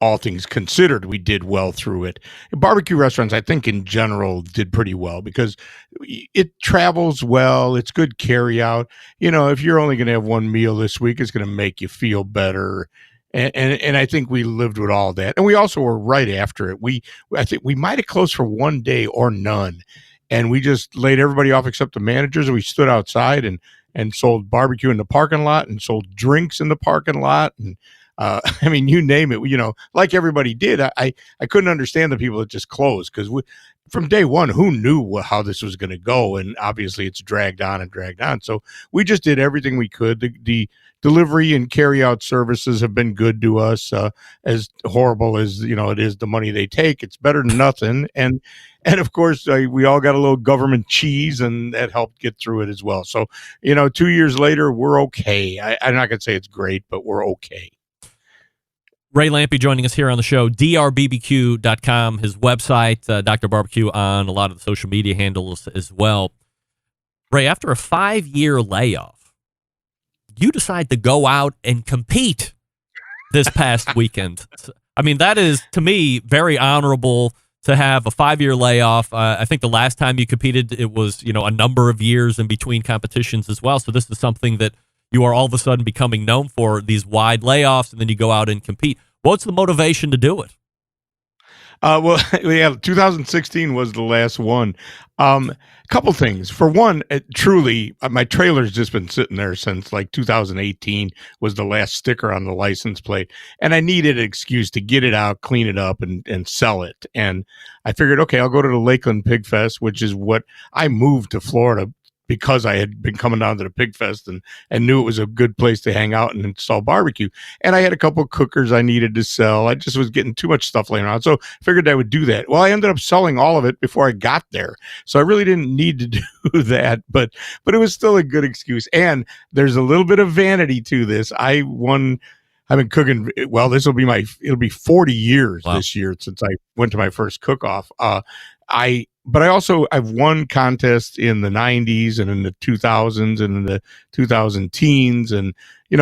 all things considered, we did well through it. Barbecue restaurants, I think in general, did pretty well because it travels well. It's good carry out. If you're only going to have one meal this week, it's going to make you feel better. And I think we lived with all that. And we also were right after it. I think we might have closed for 1 day or none. And we just laid everybody off except the managers, and we stood outside and and sold barbecue in the parking lot and sold drinks in the parking lot. And I mean, you name it, like everybody did. I couldn't understand the people that just closed, because from day one, who knew how this was going to go? And obviously it's dragged on and dragged on. So we just did everything we could. The delivery and carry out services have been good to us. As horrible as, it is the money they take, it's better than nothing. And of course, we all got a little government cheese, and that helped get through it as well. So, 2 years later, we're okay. I'm not going to say it's great, but we're okay.
Ray Lampe joining us here on the show, drbbq.com, his website, Dr. Barbecue on a lot of the social media handles as well. Ray, after a 5-year layoff, you decide to go out and compete this past weekend. I mean, that is, to me, very honorable to have a 5-year layoff. I think the last time you competed, it was, a number of years in between competitions as well. So this is something that you are all of a sudden becoming known for, these wide layoffs, and then you go out and compete. What's the motivation to do it?
Well, yeah, 2016 was the last one. A couple things. For one, truly, my trailer's just been sitting there since like 2018 was the last sticker on the license plate. And I needed an excuse to get it out, clean it up, and sell it. And I figured, okay, I'll go to the Lakeland Pig Fest, which is what I moved to Florida because I had been coming down to the Pig Fest and knew it was a good place to hang out and install barbecue. And I had a couple of cookers I needed to sell. I just was getting too much stuff laying around. So figured I would do that. Well, I ended up selling all of it before I got there. So I really didn't need to do that, but it was still a good excuse. And there's a little bit of vanity to this. I've been cooking. Well, it'll be 40 years this year since I went to my first cook-off. But I've won contests in the 90s and in the 2000s and in the 2000 teens. And,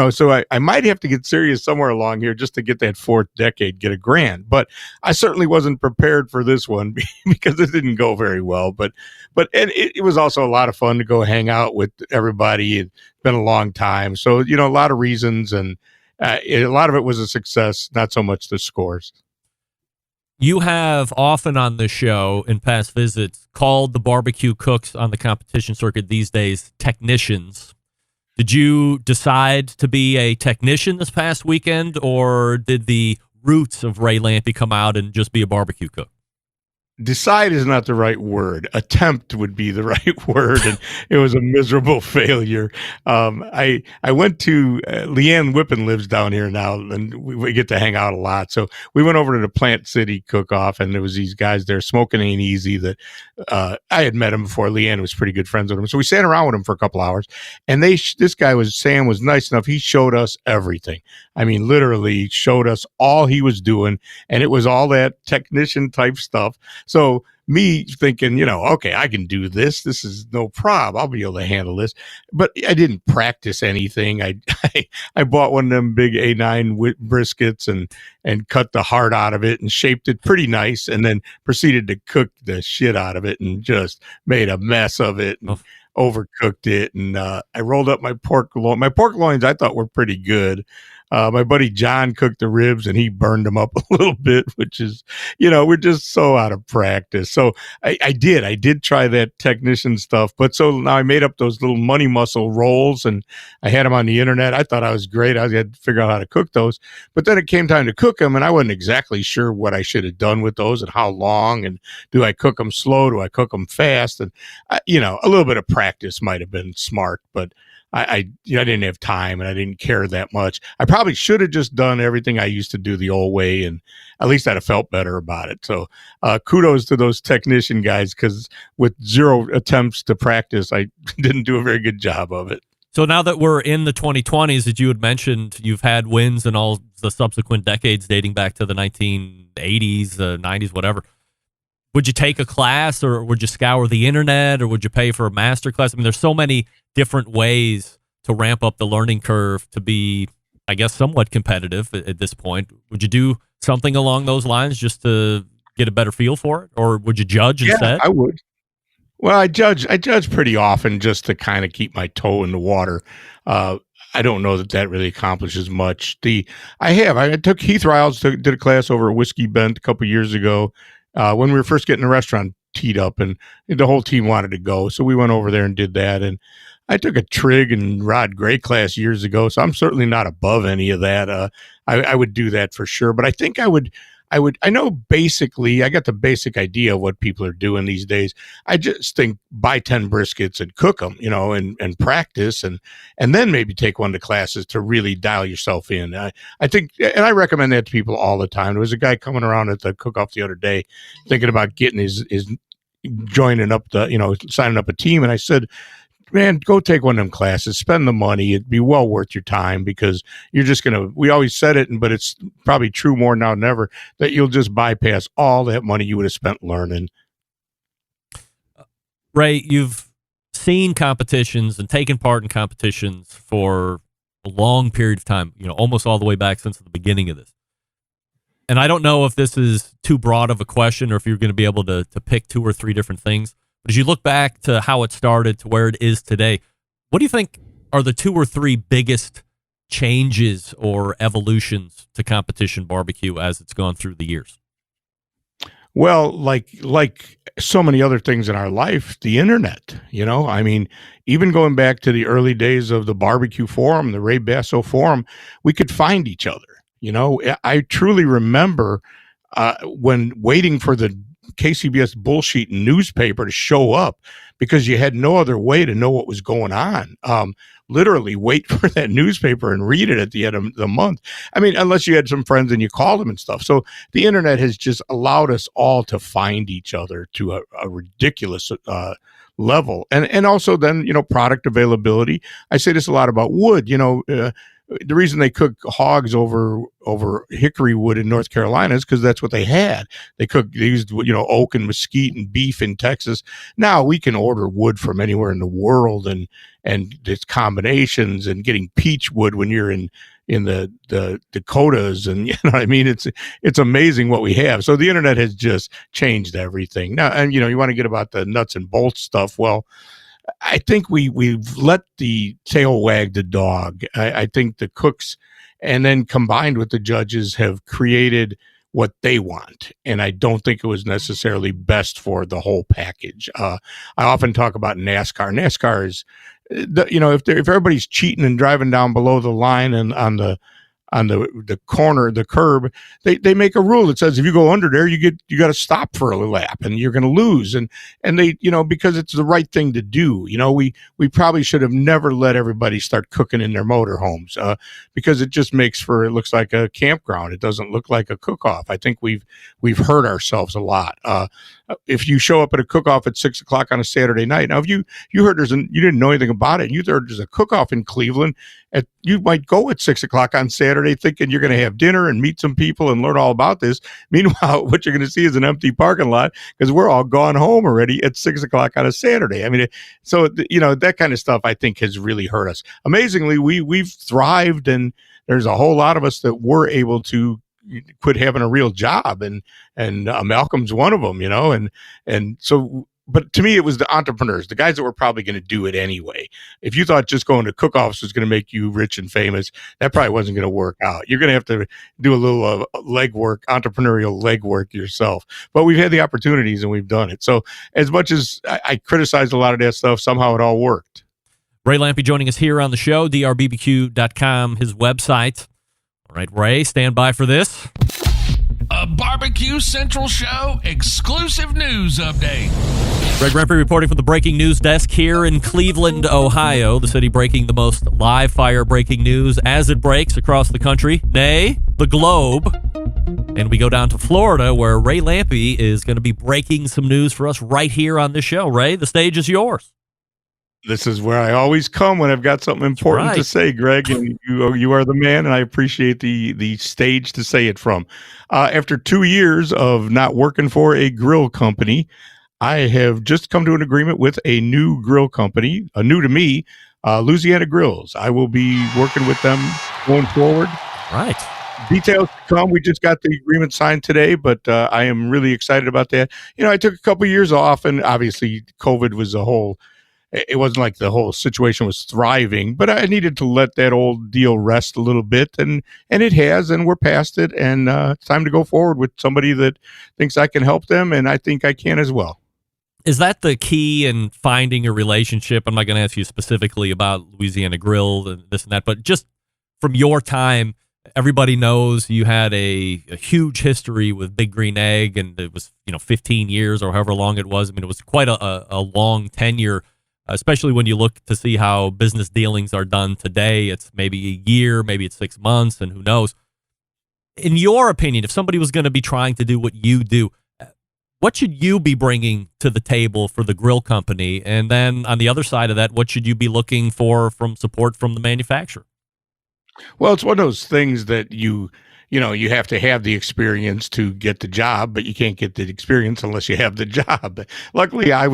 so I might have to get serious somewhere along here just to get that fourth decade, get a grand. But I certainly wasn't prepared for this one because it didn't go very well. But it was also a lot of fun to go hang out with everybody. It's been a long time. So, a lot of reasons. And a lot of it was a success, not so much the scores.
You have often on the show in past visits called the barbecue cooks on the competition circuit these days technicians. Did you decide to be a technician this past weekend, or did the roots of Ray Lampe come out and just be a barbecue cook?
Decide is not the right word. Attempt would be the right word, and it was a miserable failure. I went to Leanne Whippen lives down here now, and we get to hang out a lot. So we went over to the Plant City cook-off, and there was these guys there. Smoking Ain't Easy that I had met him before. Leanne was pretty good friends with him, so we sat around with him for a couple hours. And Sam was nice enough. He showed us everything. I mean, literally showed us all he was doing, and it was all that technician type stuff. So me thinking, okay, I can do this. This is no problem. I'll be able to handle this. But I didn't practice anything. I bought one of them big A9 briskets and cut the heart out of it and shaped it pretty nice, and then proceeded to cook the shit out of it and just made a mess of it and overcooked it. And I rolled up my pork loin. My pork loins I thought were pretty good. My buddy John cooked the ribs and he burned them up a little bit, which is, we're just so out of practice. So I did try that technician stuff. But so now I made up those little money muscle rolls and I had them on the internet. I thought I was great. I had to figure out how to cook those. But then it came time to cook them and I wasn't exactly sure what I should have done with those and how long. And do I cook them slow? Do I cook them fast? And, a little bit of practice might have been smart, but I didn't have time and I didn't care that much. I probably should have just done everything I used to do the old way, and at least I'd have felt better about it. So kudos to those technician guys, because with 0 attempts to practice, I didn't do a very good job of it.
So now that we're in the 2020s, as you had mentioned, you've had wins in all the subsequent decades dating back to the 1980s, 90s, whatever. Would you take a class, or would you scour the internet, or would you pay for a master class? I mean, there's so many different ways to ramp up the learning curve to be, I guess, somewhat competitive at this point. Would you do something along those lines just to get a better feel for it, or would you judge instead?
I would. Well, I judge pretty often just to kind of keep my toe in the water. I don't know that really accomplishes much. I took Heath Riles, did a class over at Whiskey Bent a couple years ago. When we were first getting the restaurant teed up, and the whole team wanted to go. So we went over there and did that. And I took a trig and rod gray class years ago, so I'm certainly not above any of that. I would do that for sure, but I think I know basically, I got the basic idea of what people are doing these days. I just think buy 10 briskets and cook them, and practice and then maybe take one of the classes to really dial yourself in. I think, and I recommend that to people all the time. There was a guy coming around at the cook-off the other day thinking about getting his joining up signing up a team. And I said, man, go take one of them classes, spend the money. It'd be well worth your time because you're just we always said it, but it's probably true more now than ever, that you'll just bypass all that money you would have spent learning.
Ray, you've seen competitions and taken part in competitions for a long period of time, almost all the way back since the beginning of this. And I don't know if this is too broad of a question or if you're going to be able to pick 2 or 3 different things. But as you look back to how it started to where it is today, what do you think are the 2 or 3 biggest changes or evolutions to competition barbecue as it's gone through the years?
Well, like so many other things in our life, the internet, even going back to the early days of the barbecue forum, the Ray Basso forum, we could find each other. I truly remember when waiting for the KCBS bullshit newspaper to show up because you had no other way to know what was going on. Literally wait for that newspaper and read it at the end of the month. I mean, unless you had some friends and you called them and stuff. So the internet has just allowed us all to find each other to a ridiculous level. And also then, product availability. I say this a lot about wood, the reason they cook hogs over hickory wood in North Carolina is because that's what they had. They used, oak and mesquite and beef in Texas. Now we can order wood from anywhere in the world and its combinations and getting peach wood when you're in the Dakotas. And you know what I mean? It's amazing what we have. So the internet has just changed everything now. And, you want to get about the nuts and bolts stuff. Well, I think we've let the tail wag the dog. I think the cooks and then combined with the judges have created what they want. And I don't think it was necessarily best for the whole package. I often talk about NASCAR. NASCAR is, if everybody's cheating and driving down below the line and on the corner, the curb, they make a rule that says if you go under there, you got to stop for a lap and you're going to lose. And they, because it's the right thing to do. We probably should have never let everybody start cooking in their motorhomes because it just it looks like a campground. It doesn't look like a cook-off. I think we've hurt ourselves a lot. If you show up at a cook-off at 6:00 on a Saturday night, now if you heard you didn't know anything about it, and you heard there's a cook-off in Cleveland, you might go at 6:00 on Saturday thinking you're going to have dinner and meet some people and learn all about this. Meanwhile, what you're going to see is an empty parking lot because we're all gone home already at 6:00 on a Saturday. I mean, so that kind of stuff I think has really hurt us. Amazingly, we've thrived, and there's a whole lot of us that were able to quit having a real job, and Malcom's one of them, and so. But to me, it was the entrepreneurs, the guys that were probably going to do it anyway. If you thought just going to cook-offs was going to make you rich and famous, that probably wasn't going to work out. You're going to have to do a little entrepreneurial legwork yourself. But we've had the opportunities and we've done it. So as much as I criticized a lot of that stuff, somehow it all worked.
Ray Lampe joining us here on the show, drbbq.com, his website. All right, Ray, stand by for this.
A Barbecue Central Show exclusive news update.
Greg Rempe reporting from the breaking news desk here in Cleveland, Ohio, the city breaking the most live fire breaking news as it breaks across the country, nay, the globe. And we go down to Florida where Ray Lampe is going to be breaking some news for us right here on this show. Ray, the stage is yours.
This is where I always come when I've got something important to say, Greg, and you are the man, and I appreciate the stage to say it from. After 2 years of not working for a grill company, I have just come to an agreement with a new grill company, new to me, Louisiana Grills. I will be working with them going forward.
Right.
Details to come. We just got the agreement signed today, but I am really excited about that. I took a couple years off, and obviously COVID was it wasn't like the whole situation was thriving, but I needed to let that old deal rest a little bit, and it has, and we're past it, and it's time to go forward with somebody that thinks I can help them, and I think I can as well.
Is that the key in finding a relationship? I'm not going to ask you specifically about Louisiana Grill and this and that, but just from your time, everybody knows you had a huge history with Big Green Egg, and it was 15 years or however long it was. I mean, it was quite a long tenure, especially when you look to see how business dealings are done today. It's maybe a year, maybe it's 6 months, and who knows. In your opinion, if somebody was going to be trying to do what you do, what should you be bringing to the table for the grill company? And then on the other side of that, what should you be looking for from support from the manufacturer?
Well, it's one of those things that you have to have the experience to get the job, but you can't get the experience unless you have the job. Luckily, I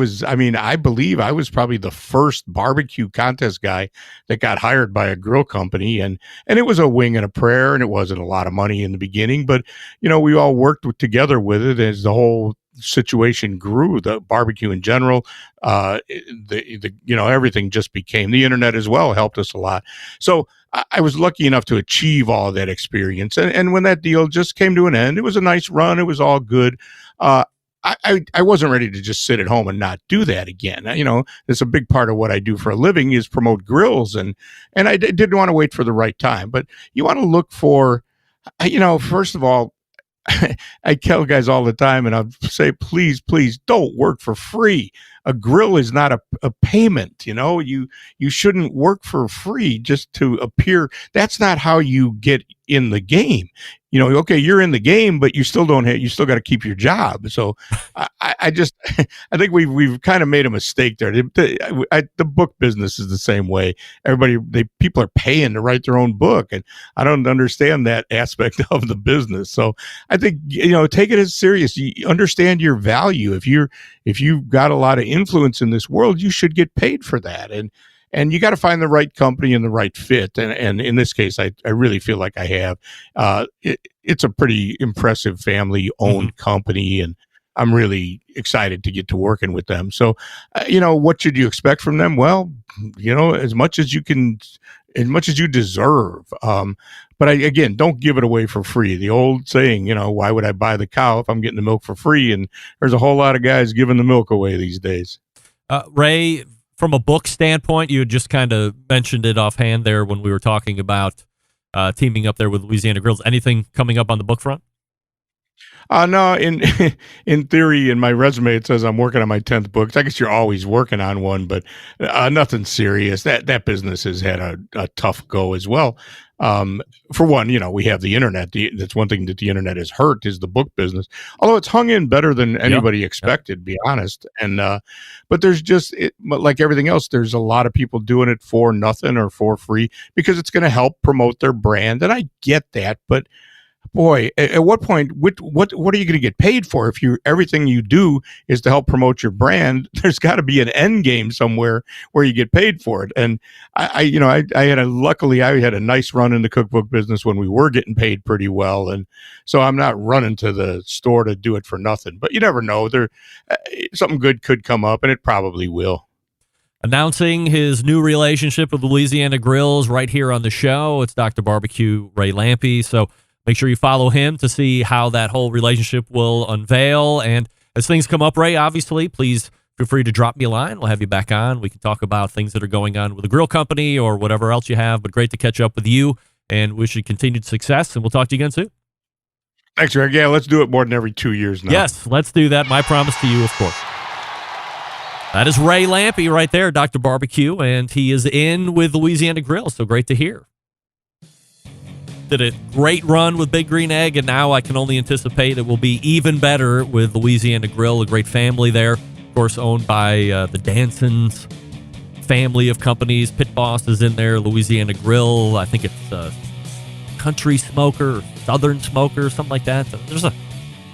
believe I was probably the first barbecue contest guy that got hired by a grill company, and it was a wing and a prayer, and it wasn't a lot of money in the beginning, but we all worked together with it as the whole situation grew. The barbecue in general, everything just became, the internet as well helped us a lot. So I was lucky enough to achieve all of that experience. And when that deal just came to an end, it was a nice run. It was all good. I wasn't ready to just sit at home and not do that again. It's a big part of what I do for a living is promote grills. And I didn't want to wait for the right time, but you want to look for, first of all, I tell guys all the time, and I'll say, please don't work for free. A grill is not a payment. You shouldn't work for free just to appear. That's not how you get in the game. Okay, you're in the game, but you still got to keep your job. So I think we've kind of made a mistake there. The book business is the same way. People are paying to write their own book, and I don't understand that aspect of the business. So I think, take it as serious. You understand your value. If you've got a lot of influence in this world, you should get paid for that. And you got to find the right company and the right fit. And in this case, I really feel like I have. It's a pretty impressive family-owned company, and I'm really excited to get to working with them. So, what should you expect from them? Well, as much as you deserve. But again, don't give it away for free. The old saying, why would I buy the cow if I'm getting the milk for free? And there's a whole lot of guys giving the milk away these days.
Ray, from a book standpoint, you had just kind of mentioned it offhand there when we were talking about teaming up there with Louisiana Grills. Anything coming up on the book front?
No, in theory, in my resume, it says I'm working on my 10th book. I guess you're always working on one, but nothing serious. That business has had a tough go as well. For one, we have the internet. That's one thing that the internet has hurt is the book business. Although it's hung in better than anybody expected, to be honest. And but there's like everything else, there's a lot of people doing it for nothing or for free because it's going to help promote their brand. And I get that, but boy, at what point, what are you going to get paid for if everything you do is to help promote your brand? There's got to be an end game somewhere where you get paid for it. And luckily I had a nice run in the cookbook business when we were getting paid pretty well, and so I'm not running to the store to do it for nothing. But you never know; something good could come up, and it probably will.
Announcing his new relationship with Louisiana Grills right here on the show. It's Dr. Barbecue Ray Lampe. So make sure you follow him to see how that whole relationship will unveil. And as things come up, Ray, obviously, please feel free to drop me a line. We'll have you back on. We can talk about things that are going on with the grill company or whatever else you have. But great to catch up with you, and wish you continued success. And we'll talk to you again soon.
Thanks, Greg. Yeah, let's do it more than every 2 years now.
Yes, let's do that. My promise to you, of course. That is Ray Lampe right there, Dr. Barbecue, and he is in with Louisiana Grill. So great to hear. Did a great run with Big Green Egg, and now I can only anticipate it will be even better with Louisiana Grill, a great family there, of course, owned by the Danson's family of companies. Pit Boss is in there, Louisiana Grill. I think it's Country Smoker, or Southern Smoker, something like that. There's a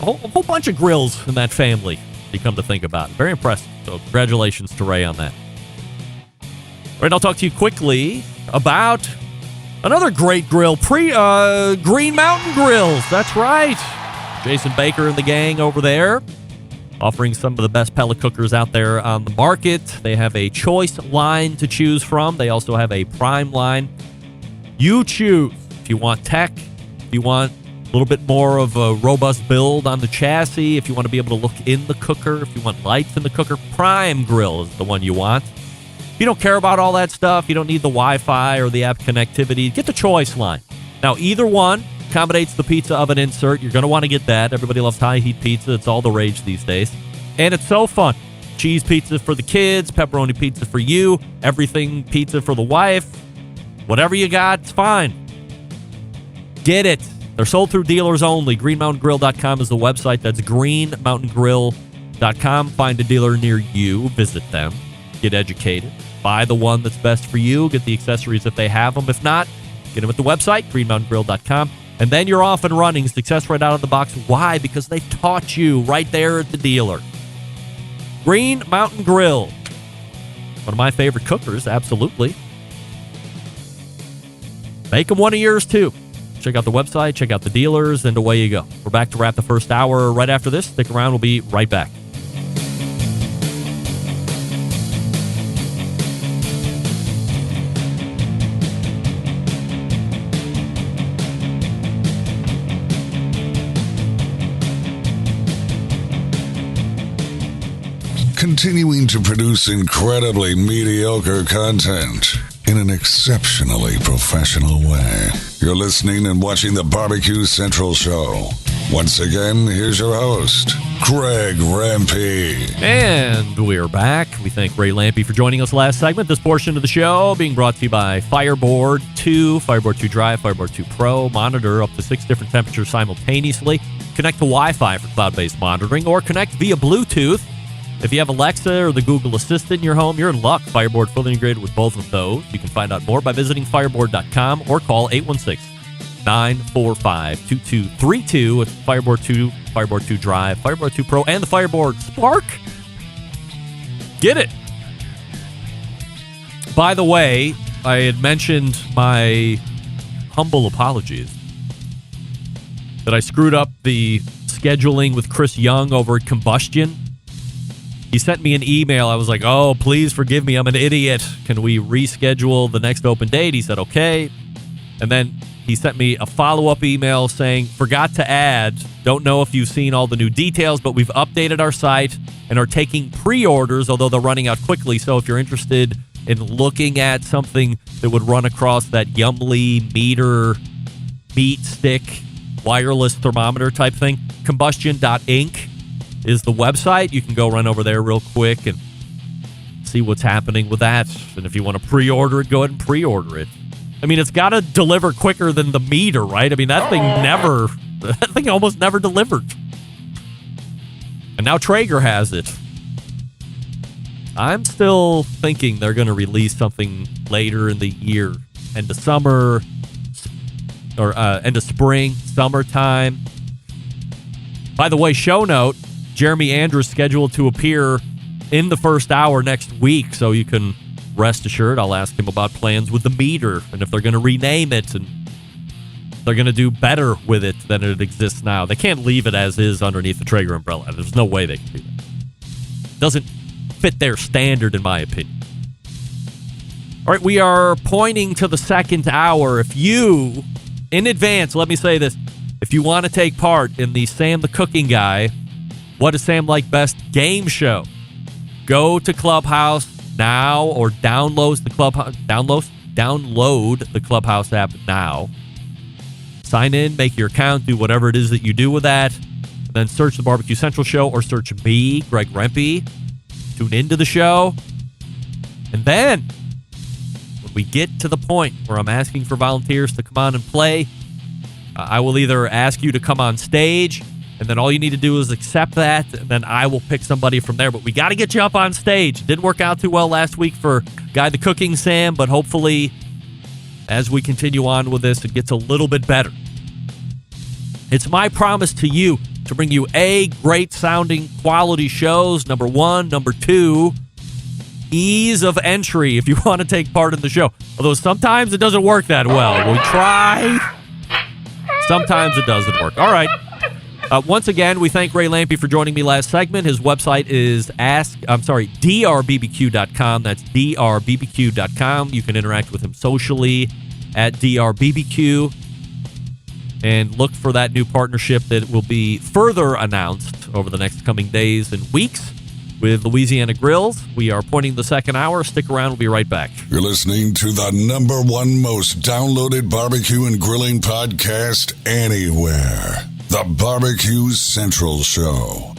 whole bunch of grills in that family, you come to think about it. Very impressive. So congratulations to Ray on that. All right, I'll talk to you quickly about another great grill, Green Mountain Grills. That's right. Jason Baker and the gang over there offering some of the best pellet cookers out there on the market. They have a choice line to choose from. They also have a prime line. You choose. If you want tech, if you want A little bit more of a robust build on the chassis. If you want to be able to look in the cooker, if you want lights in the cooker, Prime Grill is the one you want. If you don't care about all that stuff, you don't need the Wi-Fi or the app connectivity, get the Choice line. Now, either one accommodates the pizza oven insert. You're going to want to get that. Everybody loves high-heat pizza. It's all the rage these days. And it's so fun. Cheese pizza for the kids, pepperoni pizza for you, everything pizza for the wife. Whatever you got, it's fine. Get it. They're sold through dealers only. GreenMountainGrill.com is the website. That's GreenMountainGrill.com. Find a dealer near you. Visit them. Get educated. Buy the one that's best for you. Get the accessories if they have them. If not, get them at the website, GreenMountainGrill.com. And then you're off and running. Success right out of the box. Why? Because they've taught you right there at the dealer. Green Mountain Grill. One of my favorite cookers, absolutely. Make them one of yours, too. Check out the website, check out the dealers, and away you go. We're back to wrap the first hour right after this. Stick around. We'll be right back.
Continuing to produce incredibly mediocre content in an exceptionally professional way. You're listening and watching the Barbecue Central Show. Once again, here's your host, Greg Rempe.
And we're back. We thank Ray Lampy for joining us last segment. This portion of the show being brought to you by Fireboard 2, Fireboard 2 Drive, Fireboard 2 Pro. Monitor up to 6 different temperatures simultaneously. Connect to Wi-Fi for cloud-based monitoring or connect via Bluetooth. If you have Alexa or the Google Assistant in your home, you're in luck. Fireboard fully integrated with both of those. You can find out more by visiting fireboard.com or call 816-945-2232. It's Fireboard 2, Fireboard 2 Drive, Fireboard 2 Pro, and the Fireboard Spark. Get it. By the way, I had mentioned my humble apologies that I screwed up the scheduling with Chris Young over at Combustion. He sent me an email. I was like, oh, please forgive me. I'm an idiot. Can we reschedule the next open date? He said, okay. And then he sent me a follow-up email saying, forgot to add, don't know if you've seen all the new details, but we've updated our site and are taking pre-orders, although they're running out quickly. So if you're interested in looking at something that would run across that Yumly meter meat stick wireless thermometer type thing, combustion.inc is the website. You can go run over there real quick and see what's happening with that. And if you want to pre-order it, go ahead and pre-order it. I mean, it's got to deliver quicker than the meter, right? I mean, that thing almost never delivered. And now Traeger has it. I'm still thinking they're going to release something later in the year. End of summer, or end of spring, summertime. By the way, show note, Jeremy Andrews scheduled to appear in the first hour next week, so you can rest assured I'll ask him about plans with the meter and if they're going to rename it and they're going to do better with it than it exists now. They can't leave it as is underneath the Traeger umbrella. There's no way they can do that. It doesn't fit their standard, in my opinion. All right, we are pointing to the second hour. If you, in advance, let me say this, if you want to take part in the Sam the Cooking Guy, What Does Sam Like Best game show, go to Clubhouse now or download the Clubhouse app now. Sign in, make your account, do whatever it is that you do with that. And then search the Barbecue Central Show or search me, Greg Rempe. Tune into the show. And then, when we get to the point where I'm asking for volunteers to come on and play, I will either ask you to come on stage, and then all you need to do is accept that, and then I will pick somebody from there. But we got to get you up on stage. It didn't work out too well last week for Guy the Cooking Sam, but hopefully, as we continue on with this, it gets a little bit better. It's my promise to you to bring you great sounding quality shows, number one. Number two, ease of entry if you want to take part in the show. Although sometimes it doesn't work that well. We try. Sometimes it doesn't work. All right. Once again, we thank Ray Lampy for joining me last segment. His website is drbbq.com. That's drbbq.com. You can interact with him socially at drbbq. and look for that new partnership that will be further announced over the next coming days and weeks with Louisiana Grills. We are pointing the second hour. Stick around. We'll be right back.
You're listening to the #1 most downloaded barbecue and grilling podcast anywhere. The Barbecue Central Show.